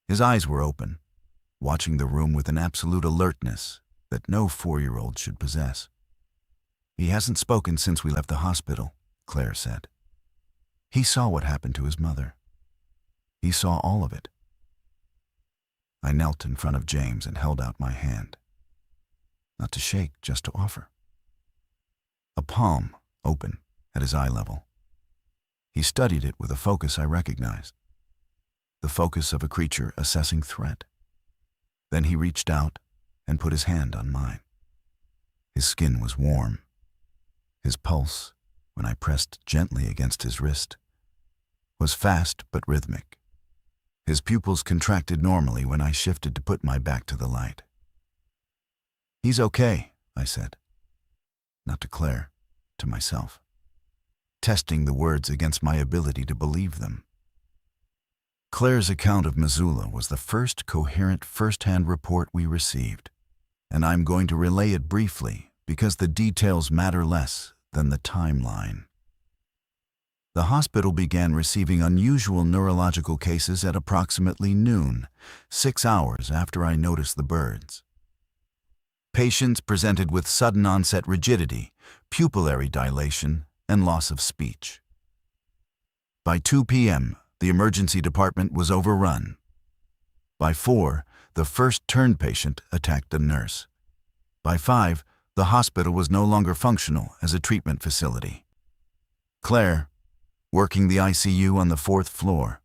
His eyes were open, watching the room with an absolute alertness that no 4-year-old should possess. "He hasn't spoken since we left the hospital," Claire said. "He saw what happened to his mother. He saw all of it." I knelt in front of James and held out my hand. Not to shake, just to offer. A palm, open, at his eye level. He studied it with a focus I recognized. The focus of a creature assessing threat. Then he reached out and put his hand on mine. His skin was warm. His pulse, when I pressed gently against his wrist, was fast but rhythmic. His pupils contracted normally when I shifted to put my back to the light. "He's okay," I said. Not to Claire, to myself. Testing the words against my ability to believe them. Claire's account of Missoula was the first coherent first-hand report we received, and I'm going to relay it briefly because the details matter less than the timeline. The hospital began receiving unusual neurological cases at approximately noon, 6 hours after I noticed the birds. Patients presented with sudden onset rigidity, pupillary dilation, and loss of speech. By 2 p.m., the emergency department was overrun. By 4, the first turn patient attacked a nurse. By 5, the hospital was no longer functional as a treatment facility. Claire, working the ICU on the 4th floor,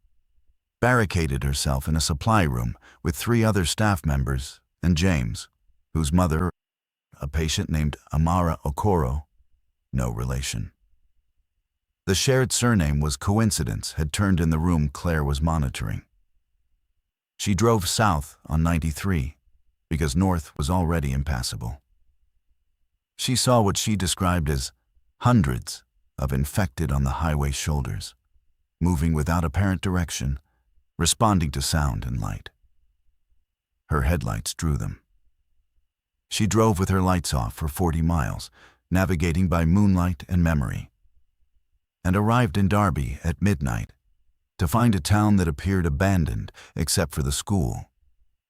barricaded herself in a supply room with 3 other staff members and James, whose mother, a patient named Amara Okoro, no relation. The shared surname was coincidence had turned in the room Claire was monitoring. She drove south on 93 because north was already impassable. She saw what she described as hundreds of infected on the highway shoulders, moving without apparent direction, responding to sound and light. Her headlights drew them. She drove with her lights off for 40 miles, navigating by moonlight and memory, and arrived in Darby at midnight to find a town that appeared abandoned except for the school,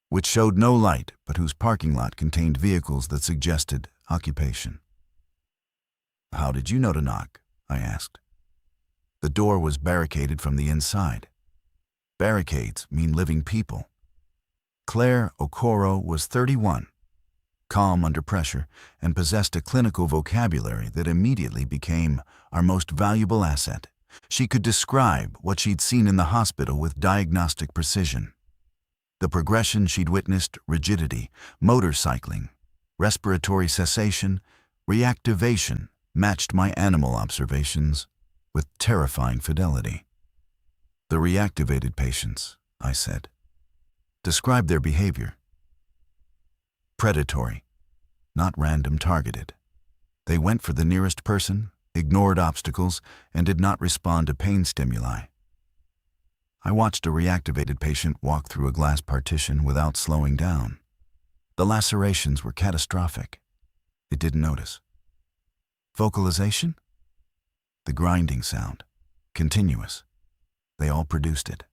which showed no light but whose parking lot contained vehicles that suggested occupation. "How did you know to knock?" I asked. The door was barricaded from the inside. Barricades mean living people. Claire Okoro was 31, calm under pressure, and possessed a clinical vocabulary that immediately became our most valuable asset. She could describe what she'd seen in the hospital with diagnostic precision. The progression she'd witnessed: rigidity, motorcycling, respiratory cessation, reactivation, matched my animal observations with terrifying fidelity. The reactivated patients, I said. Describe their behavior. Predatory, not random targeted. They went for the nearest person, ignored obstacles, and did not respond to pain stimuli. I watched a reactivated patient walk through a glass partition without slowing down. The lacerations were catastrophic. It didn't notice. Vocalization? The grinding sound. Continuous. They all produced it.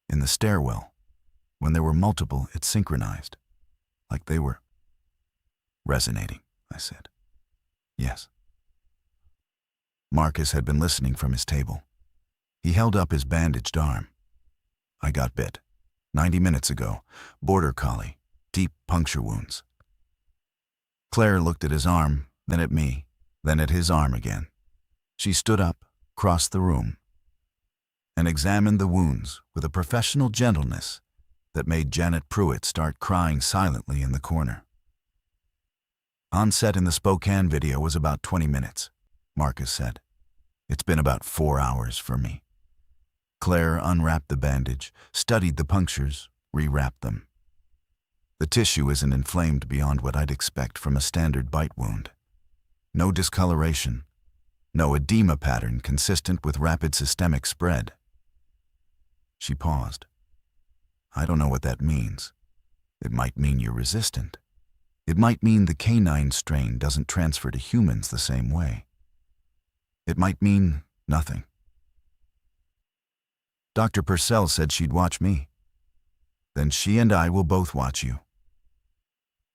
In the stairwell, when there were multiple, it synchronized. Like they were resonating, I said. Yes. Marcus had been listening from his table. He held up his bandaged arm. I got bit. 90 minutes ago. Border collie. Deep puncture wounds. Claire looked at his arm, then at me, then at his arm again. She stood up, crossed the room, and examined the wounds with a professional gentleness that made Janet Pruitt start crying silently in the corner. Onset in the Spokane video was about 20 minutes, Marcus said. It's been about 4 hours for me. Claire unwrapped the bandage, studied the punctures, rewrapped them. The tissue isn't inflamed beyond what I'd expect from a standard bite wound. No discoloration, no edema pattern consistent with rapid systemic spread. She paused. I don't know what that means. It might mean you're resistant. It might mean the canine strain doesn't transfer to humans the same way. It might mean nothing. Dr. Purcell said she'd watch me. Then she and I will both watch you.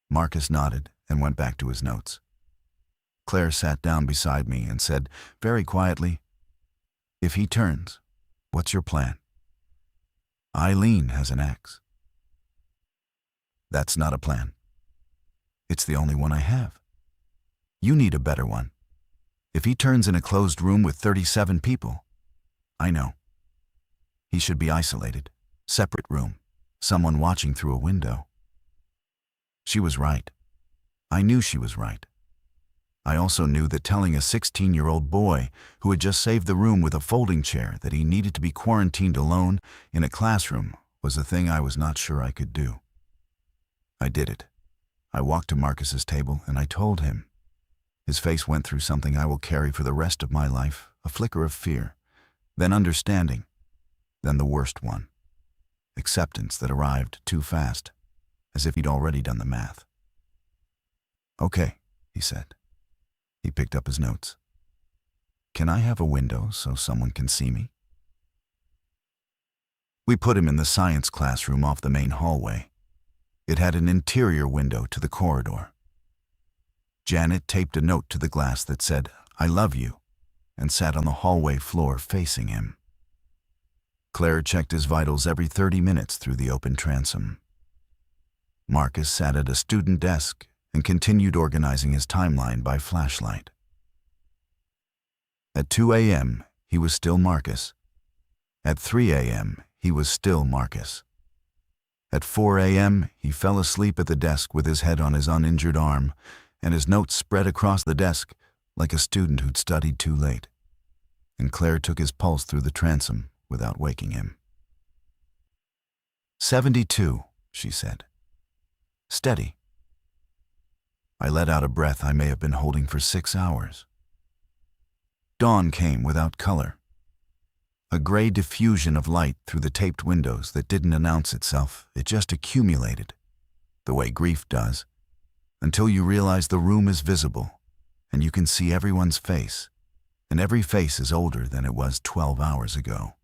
Marcus nodded and went back to his notes. Claire sat down beside me and said very quietly, "If he turns, what's your plan?" Eileen has an axe. That's not a plan. It's the only one I have. You need a better one. If he turns in a closed room with 37 people, I know. He should be isolated, separate room, someone watching through a window. She was right. I knew she was right. I also knew that telling a 16-year-old boy who had just saved the room with a folding chair that he needed to be quarantined alone in a classroom was a thing I was not sure I could do. I did it. I walked to Marcus's table and I told him. His face went through something I will carry for the rest of my life, a flicker of fear, then understanding, then the worst one. Acceptance that arrived too fast, as if he'd already done the math. Okay, he said. He picked up his notes. Can I have a window so someone can see me? We put him in the science classroom off the main hallway. It had an interior window to the corridor. Janet taped a note to the glass that said, "I love you," and sat on the hallway floor facing him. Claire checked his vitals every 30 minutes through the open transom. Marcus sat at a student desk and continued organizing his timeline by flashlight. At 2 a.m., he was still Marcus. At 3 a.m., he was still Marcus. At 4 a.m., he fell asleep at the desk with his head on his uninjured arm and his notes spread across the desk like a student who'd studied too late. And Claire took his pulse through the transom without waking him. 72, she said. Steady. I let out a breath I may have been holding for 6 hours. Dawn came without color. A gray diffusion of light through the taped windows that didn't announce itself. It just accumulated, the way grief does, until you realize the room is visible and you can see everyone's face, and every face is older than it was 12 hours ago.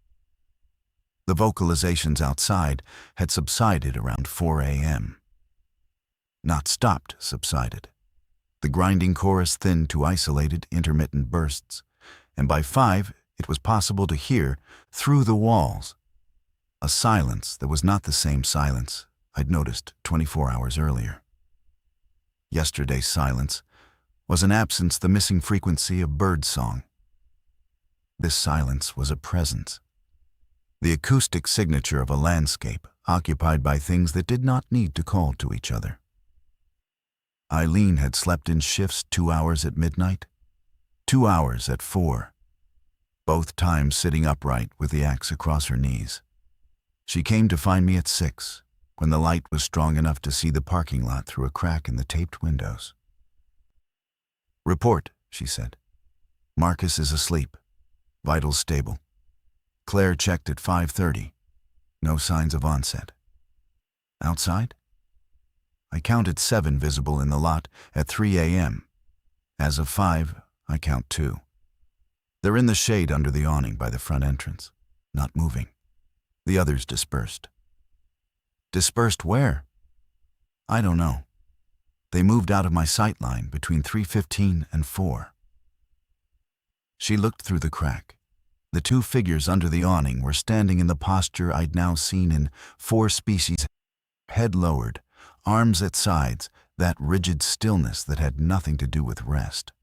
The vocalizations outside had subsided around 4 a.m. Not stopped, subsided. The grinding chorus thinned to isolated, intermittent bursts, and by 5, it was possible to hear, through the walls, a silence that was not the same silence I'd noticed 24 hours earlier. Yesterday's silence was an absence, the missing frequency of bird song. This silence was a presence. the acoustic signature of a landscape occupied by things that did not need to call to each other. Eileen had slept in shifts 2 hours at midnight, 2 hours at 4, both times sitting upright with the axe across her knees. She came to find me at 6, when the light was strong enough to see the parking lot through a crack in the taped windows. "Report," she said. "Marcus is asleep. Vitals stable. Claire checked at 5:30. No signs of onset. Outside? I counted 7 visible in the lot at 3 a.m. As of 5, I count 2. They're in the shade under the awning by the front entrance, not moving. The others dispersed." "Dispersed where?" "I don't know. They moved out of my sight line between 3:15 and 4. She looked through the crack. The 2 figures under the awning were standing in the posture I'd now seen in 4 species, head lowered, arms at sides, that rigid stillness that had nothing to do with rest.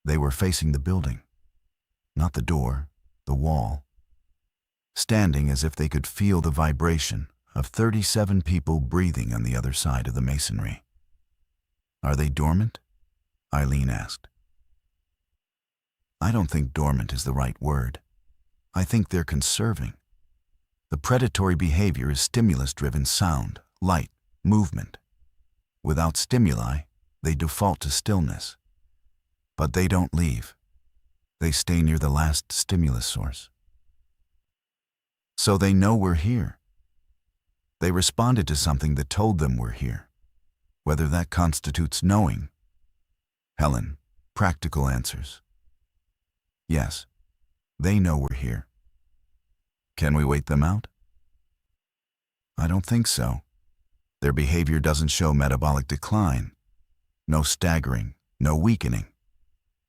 They were facing the building, not the door, the wall, standing as if they could feel the vibration of 37 people breathing on the other side of the masonry. "Are they dormant?" Eileen asked. "I don't think dormant is the right word. I think they're conserving. The predatory behavior is stimulus-driven sound, light, movement. Without stimuli, they default to stillness. But they don't leave. They stay near the last stimulus source. So they know we're here. They responded to something that told them we're here. Whether that constitutes knowing." "Helen, practical answers." "Yes, they know we're here." "Can we wait them out?" "I don't think so. Their behavior doesn't show metabolic decline. No staggering, no weakening.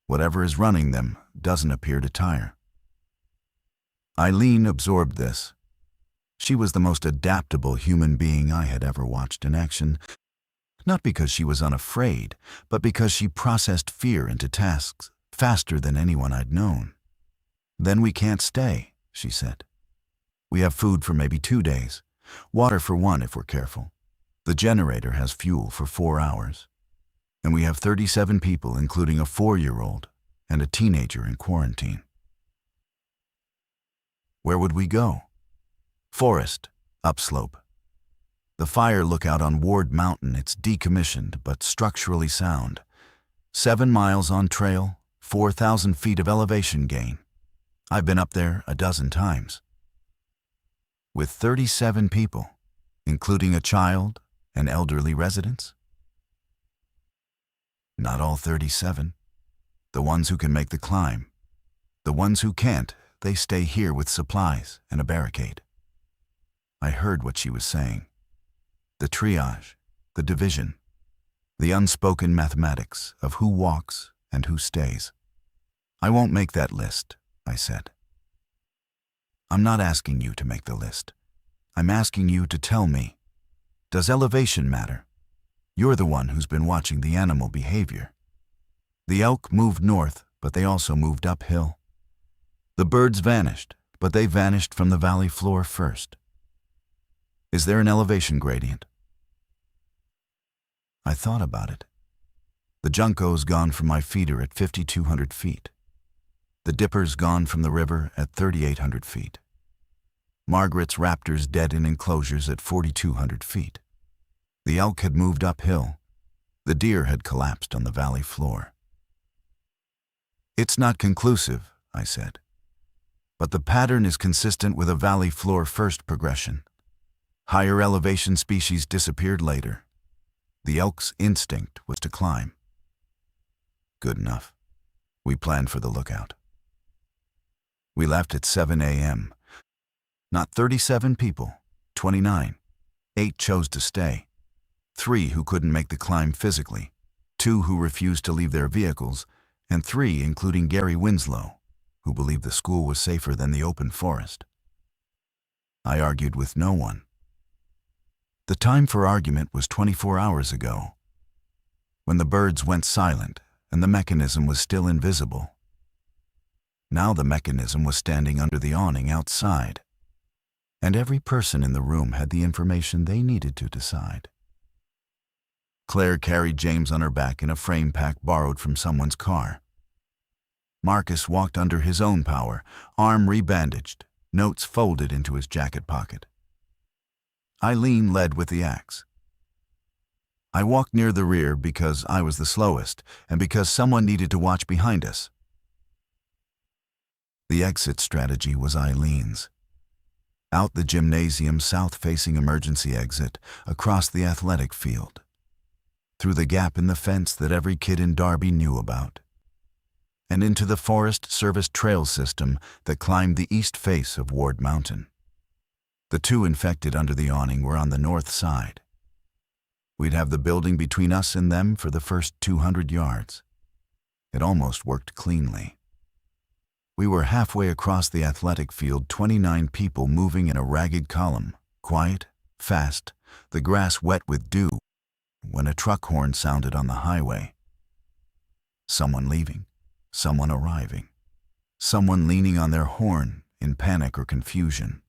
Whatever is running them doesn't appear to tire." Eileen absorbed this. She was the most adaptable human being I had ever watched in action, not because she was unafraid, but because she processed fear into tasks faster than anyone I'd known. "Then we can't stay," she said. "We have food for maybe 2 days, water for 1 if we're careful. The generator has fuel for 4 hours. And we have 37 people, including a 4-year-old and a teenager in quarantine." "Where would we go?" "Forest, upslope. The fire lookout on Ward Mountain, it's decommissioned but structurally sound. 7 miles on trail, 4,000 feet of elevation gain. I've been up there a dozen times." "With 37 people, including a child and elderly residents?" "Not all 37. The ones who can make the climb. The ones who can't, they stay here with supplies and a barricade." I heard what she was saying. The triage, the division, the unspoken mathematics of who walks and who stays. "I won't make that list," I said. "I'm not asking you to make the list. I'm asking you to tell me, does elevation matter? You're the one who's been watching the animal behavior. The elk moved north, but they also moved uphill. The birds vanished, but they vanished from the valley floor first. Is there an elevation gradient?" I thought about it. The Junco's gone from my feeder at 5,200 feet. The Dipper's gone from the river at 3,800 feet. Margaret's raptors dead in enclosures at 4,200 feet. The elk had moved uphill. The deer had collapsed on the valley floor. "It's not conclusive," I said. "But the pattern is consistent with a valley floor first progression. Higher elevation species disappeared later. The elk's instinct was to climb." Good enough. We planned for the lookout. We left at 7 a.m. Not 37 people, 29. 8 chose to stay. 3 who couldn't make the climb physically, 2 who refused to leave their vehicles, and 3, including Gary Winslow, who believed the school was safer than the open forest. I argued with no one. The time for argument was 24 hours ago, when the birds went silent and the mechanism was still invisible. Now the mechanism was standing under the awning outside, and every person in the room had the information they needed to decide. Claire carried James on her back in a frame pack borrowed from someone's car. Marcus walked under his own power, arm rebandaged, notes folded into his jacket pocket. Eileen led with the axe. I walked near the rear because I was the slowest and because someone needed to watch behind us. The exit strategy was Eileen's. Out the gymnasium south-facing emergency exit, across the athletic field, through the gap in the fence that every kid in Derby knew about, and into the Forest Service trail system that climbed the east face of Ward Mountain. The two infected under the awning were on the north side. We'd have the building between us and them for the first 200 yards. It almost worked cleanly. We were halfway across the athletic field, 29 people moving in a ragged column, quiet, fast, the grass wet with dew, when a truck horn sounded on the highway. Someone leaving, someone arriving, someone leaning on their horn in panic or confusion.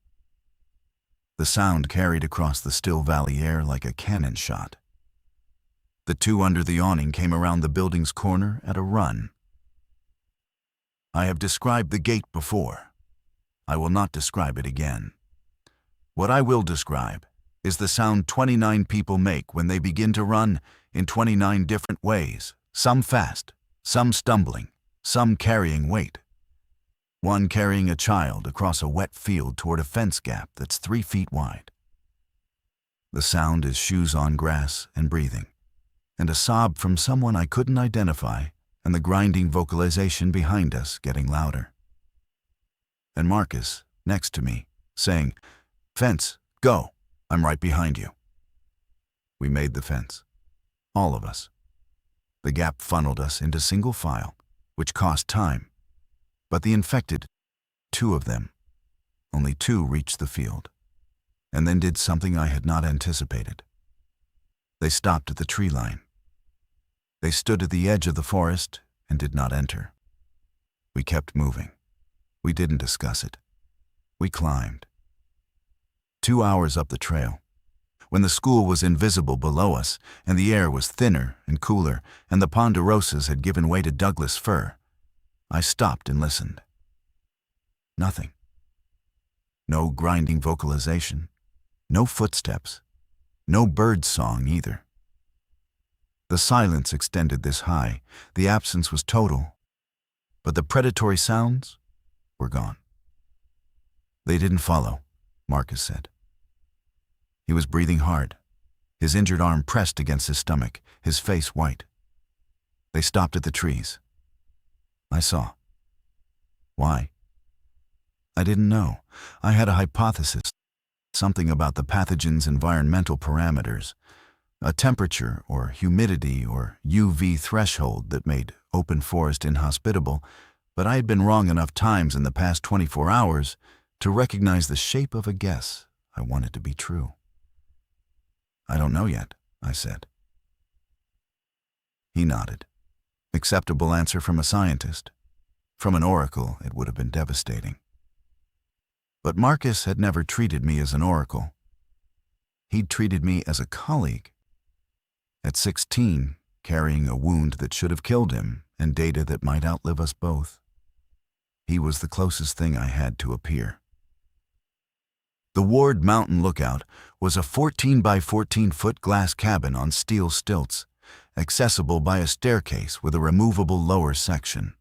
The sound carried across the still valley air like a cannon shot. The two under the awning came around the building's corner at a run. I have described the gate before. I will not describe it again. What I will describe is the sound 29 people make when they begin to run in 29 different ways, some fast, some stumbling, some carrying weight. One carrying a child across a wet field toward a fence gap that's 3 feet wide. The sound is shoes on grass and breathing, and a sob from someone I couldn't identify, and the grinding vocalization behind us getting louder. And Marcus, next to me, saying, "Fence, go, I'm right behind you." We made the fence, all of us. The gap funneled us into single file, which cost time, but the infected, 2 of them, only 2 reached the field, and then did something I had not anticipated. They stopped at the tree line. They stood at the edge of the forest and did not enter. We kept moving. We didn't discuss it. We climbed. 2 hours up the trail, when the school was invisible below us and the air was thinner and cooler and the ponderosas had given way to Douglas fir, I stopped and listened. Nothing. No grinding vocalization, no footsteps, no bird song either. The silence extended this high, the absence was total, but the predatory sounds were gone. They didn't follow, Marcus said. He was breathing hard, his injured arm pressed against his stomach, his face white. They stopped at the trees. I saw. Why? I didn't know. I had a hypothesis, something about the pathogen's environmental parameters, a temperature or humidity or UV threshold that made open forest inhospitable, but I had been wrong enough times in the past 24 hours to recognize the shape of a guess I wanted to be true. I don't know yet, I said. He nodded. Acceptable answer from a scientist. From an oracle, it would have been devastating. But Marcus had never treated me as an oracle. He'd treated me as a colleague. At 16, carrying a wound that should have killed him and data that might outlive us both, he was the closest thing I had to a peer. The Ward Mountain Lookout was a 14 by 14-foot glass cabin on steel stilts, accessible by a staircase with a removable lower section.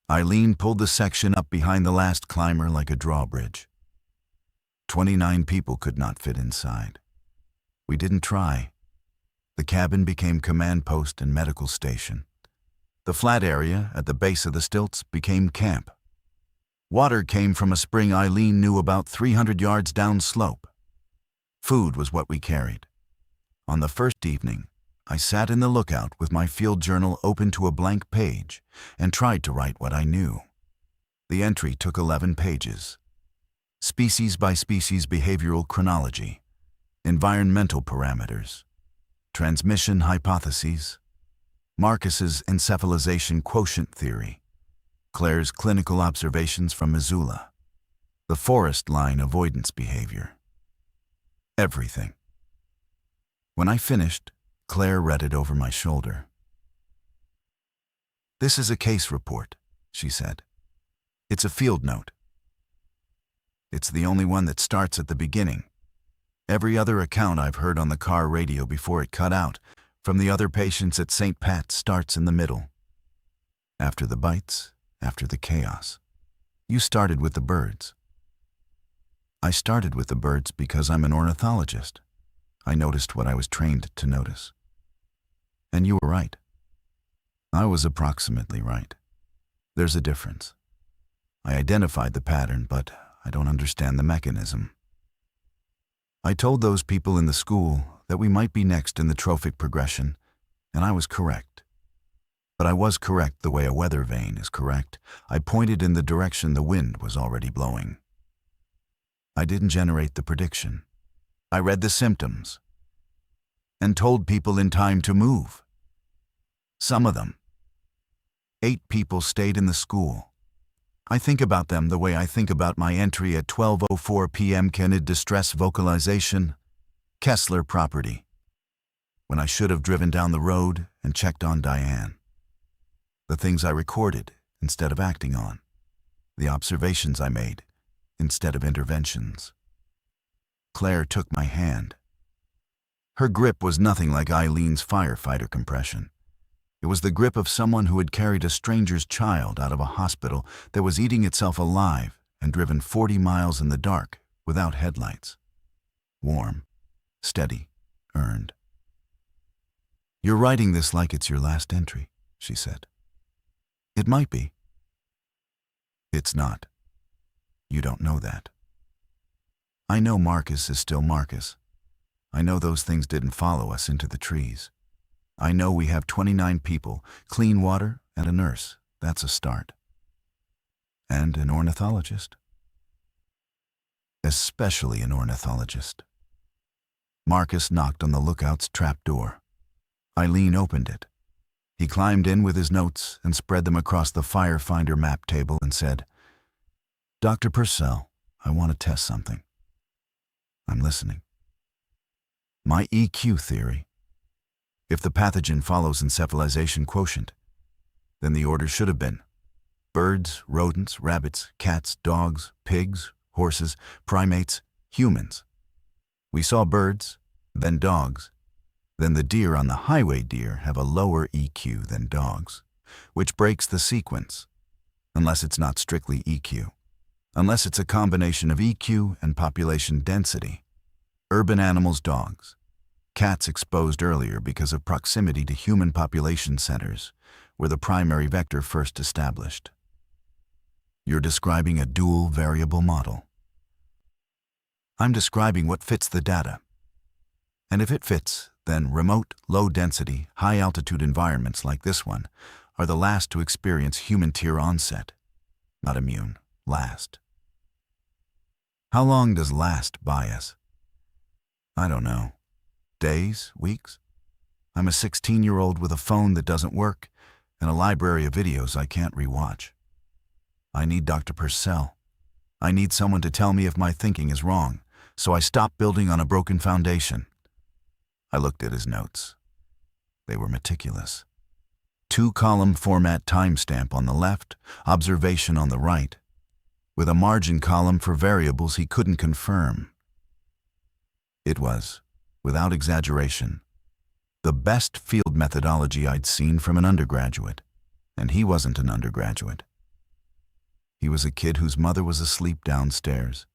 Eileen pulled the section up behind the last climber like a drawbridge. 29 people could not fit inside. We didn't try. The cabin became command post and medical station. The flat area at the base of the stilts became camp. Water came from a spring Eileen knew about 300 yards downslope. Food was what we carried. On the first evening, I sat in the lookout with my field journal open to a blank page and tried to write what I knew. The entry took 11 pages. Species by species behavioral chronology, environmental parameters, transmission hypotheses, Marcus's encephalization quotient theory, Claire's clinical observations from Missoula. The forest line avoidance behavior. Everything. When I finished, Claire read it over my shoulder. "This is a case report," she said. "It's a field note. It's the only one that starts at the beginning. Every other account I've heard on the car radio before it cut out from the other patients at St. Pat's starts in the middle. After the bites, after the chaos. You started with the birds." "I started with the birds because I'm an ornithologist. I noticed what I was trained to notice." "And you were right." "I was approximately right. There's a difference. I identified the pattern, but I don't understand the mechanism. I told those people in the school that we might be next in the trophic progression, and I was correct. But I was correct the way a weather vane is correct. I pointed in the direction the wind was already blowing. I didn't generate the prediction. I read the symptoms and told people in time to move. Some of them. 8 people stayed in the school. I think about them the way I think about my entry at 12:04 p.m. Canid distress vocalization, Kessler property, when I should have driven down the road and checked on Diane. The things I recorded instead of acting on. The observations I made instead of interventions. Claire took my hand. Her grip was nothing like Eileen's firefighter compression. It was the grip of someone who had carried a stranger's child out of a hospital that was eating itself alive and driven 40 miles in the dark without headlights. Warm, steady, earned. "You're writing this like it's your last entry," she said. "It might be." "It's not. You don't know that. I know Marcus is still Marcus. I know those things didn't follow us into the trees. I know we have 29 people, clean water, and a nurse. That's a start. And an ornithologist. Especially an ornithologist." Marcus knocked on the lookout's trap door. Eileen opened it. He climbed in with his notes and spread them across the firefinder map table and said, "Dr. Purcell, I want to test something." "I'm listening." "My EQ theory. If the pathogen follows encephalization quotient, then the order should have been birds, rodents, rabbits, cats, dogs, pigs, horses, primates, humans. We saw birds, then dogs, then the deer on the highway deer have a lower EQ than dogs, which breaks the sequence, unless it's not strictly EQ, unless it's a combination of EQ and population density. Urban animals, dogs. Cats exposed earlier because of proximity to human population centers, were the primary vector first established. You're describing a dual variable model. I'm describing what fits the data. And if it fits, then remote, low-density, high-altitude environments like this one are the last to experience human tier onset. Not immune, last. How long does last buy us? I don't know. Days? Weeks? I'm a 16-year-old with a phone that doesn't work and a library of videos I can't rewatch. I need Dr. Purcell. I need someone to tell me if my thinking is wrong, so I stop building on a broken foundation. I looked at his notes. They were meticulous. 2-column format timestamp on the left, observation on the right, with a margin column for variables he couldn't confirm. It was, without exaggeration, the best field methodology I'd seen from an undergraduate, and he wasn't an undergraduate. He was a kid whose mother was asleep downstairs,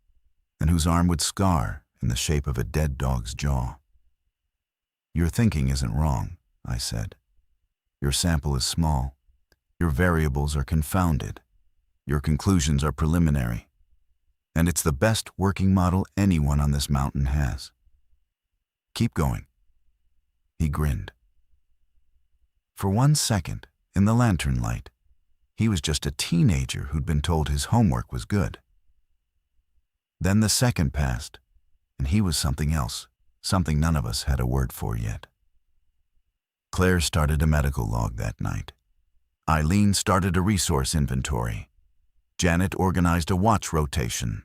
and whose arm would scar in the shape of a dead dog's jaw. Your thinking isn't wrong, I said. Your sample is small. Your variables are confounded. Your conclusions are preliminary. And it's the best working model anyone on this mountain has. Keep going. He grinned. For 1 second, in the lantern light, he was just a teenager who'd been told his homework was good. Then the second passed, and he was something else, something none of us had a word for yet. Claire started a medical log that night. Eileen started a resource inventory. Janet organized a watch rotation,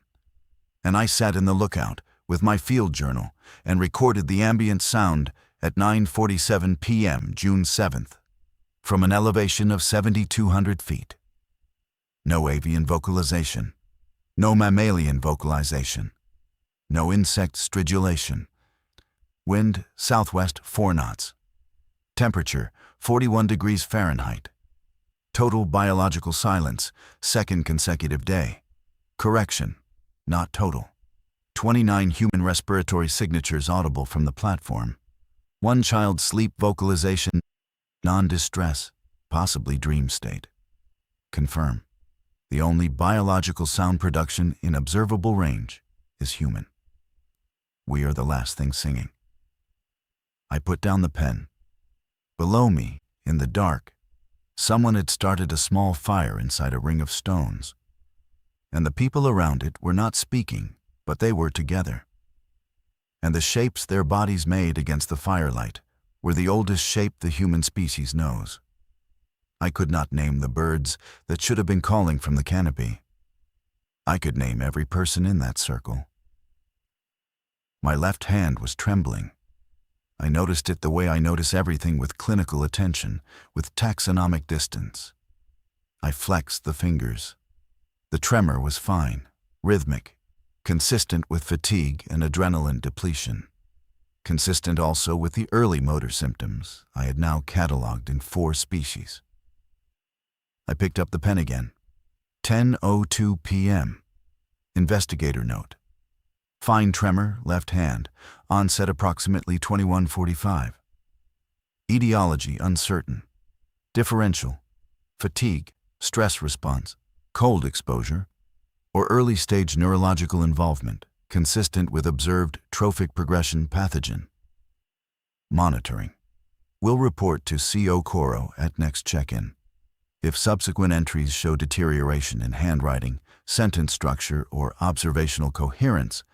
and I sat in the lookout with my field journal and recorded the ambient sound at 9:47 p.m. June 7th, from an elevation of 7,200 feet. No avian vocalization, no mammalian vocalization, no insect stridulation. Wind, southwest 4 knots. Temperature, 41 degrees Fahrenheit. Total biological silence, second consecutive day. Correction, not total. 29 human respiratory signatures audible from the platform. 1 child sleep vocalization, non-distress, possibly dream state. Confirm. The only biological sound production in observable range is human. We are the last thing singing. I put down the pen. Below me, in the dark, someone had started a small fire inside a ring of stones, and the people around it were not speaking, but they were together. And the shapes their bodies made against the firelight were the oldest shape the human species knows. I could not name the birds that should have been calling from the canopy. I could name every person in that circle. My left hand was trembling. I noticed it the way I notice everything with clinical attention, with taxonomic distance. I flexed the fingers. The tremor was fine, rhythmic, consistent with fatigue and adrenaline depletion. Consistent also with the early motor symptoms I had now cataloged in 4 species. I picked up the pen again. 10:02 p.m. Investigator note. Fine tremor, left hand, onset approximately 21:45. Etiology uncertain. Differential, fatigue, stress response, cold exposure, or early-stage neurological involvement consistent with observed trophic progression pathogen. Monitoring. Will report to CO Coro at next check-in. If subsequent entries show deterioration in handwriting, sentence structure, or observational coherence,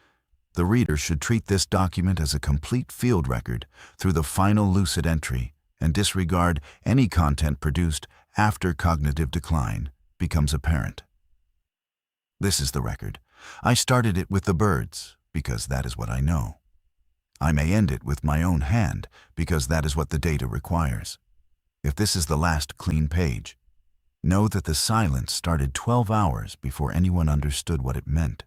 the reader should treat this document as a complete field record through the final lucid entry and disregard any content produced after cognitive decline becomes apparent. This is the record. I started it with the birds because that is what I know. I may end it with my own hand because that is what the data requires. If this is the last clean page, know that the silence started 12 hours before anyone understood what it meant,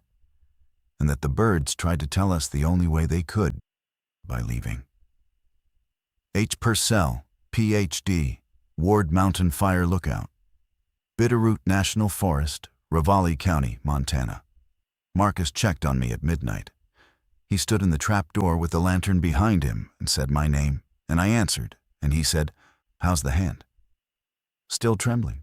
and that the birds tried to tell us the only way they could, by leaving. H. Purcell, Ph.D., Ward Mountain Fire Lookout, Bitterroot National Forest, Ravalli County, Montana. Marcus checked on me at midnight. He stood in the trap door with the lantern behind him and said my name, and I answered, and he said, "How's the hand?" "Still trembling."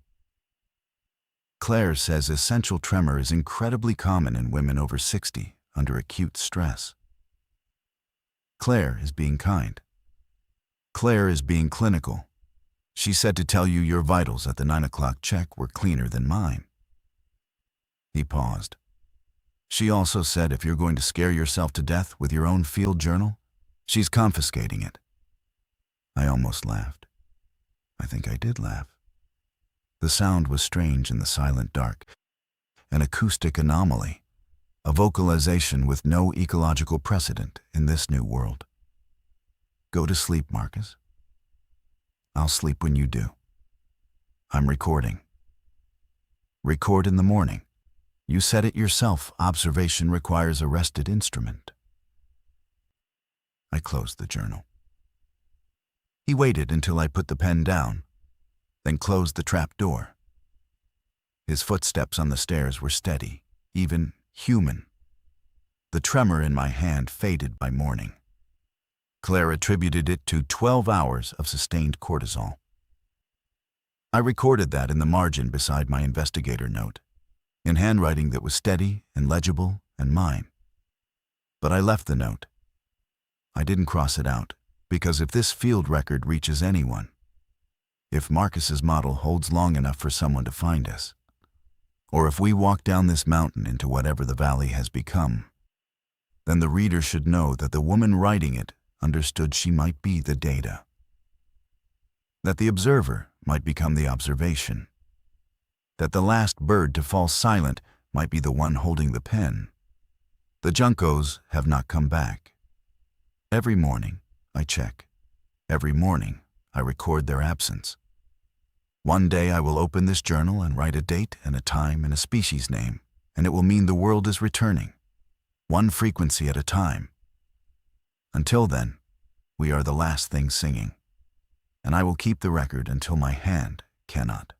Claire says essential tremor is incredibly common in women over 60 under acute stress. Claire is being kind. Claire is being clinical. She said to tell you your vitals at the 9 o'clock check were cleaner than mine. He paused. She also said if you're going to scare yourself to death with your own field journal, she's confiscating it. I almost laughed. I think I did laugh. The sound was strange in the silent dark, an acoustic anomaly, a vocalization with no ecological precedent in this new world. Go to sleep, Marcus. I'll sleep when you do. I'm recording. Record in the morning. You said it yourself, observation requires a rested instrument. I closed the journal. He waited until I put the pen down, then closed the trap door. His footsteps on the stairs were steady, even human. The tremor in my hand faded by morning. Claire attributed it to 12 hours of sustained cortisol. I recorded that in the margin beside my investigator note, in handwriting that was steady and legible and mine. But I left the note. I didn't cross it out, because if this field record reaches anyone, if Marcus's model holds long enough for someone to find us, or if we walk down this mountain into whatever the valley has become, then the reader should know that the woman writing it understood she might be the data, that the observer might become the observation, that the last bird to fall silent might be the one holding the pen, The Juncos have not come back. Every morning, I check. Every morning, I record their absence. One day I will open this journal and write a date and a time and a species name, and it will mean the world is returning, one frequency at a time. Until then, we are the last thing singing, and I will keep the record until my hand cannot.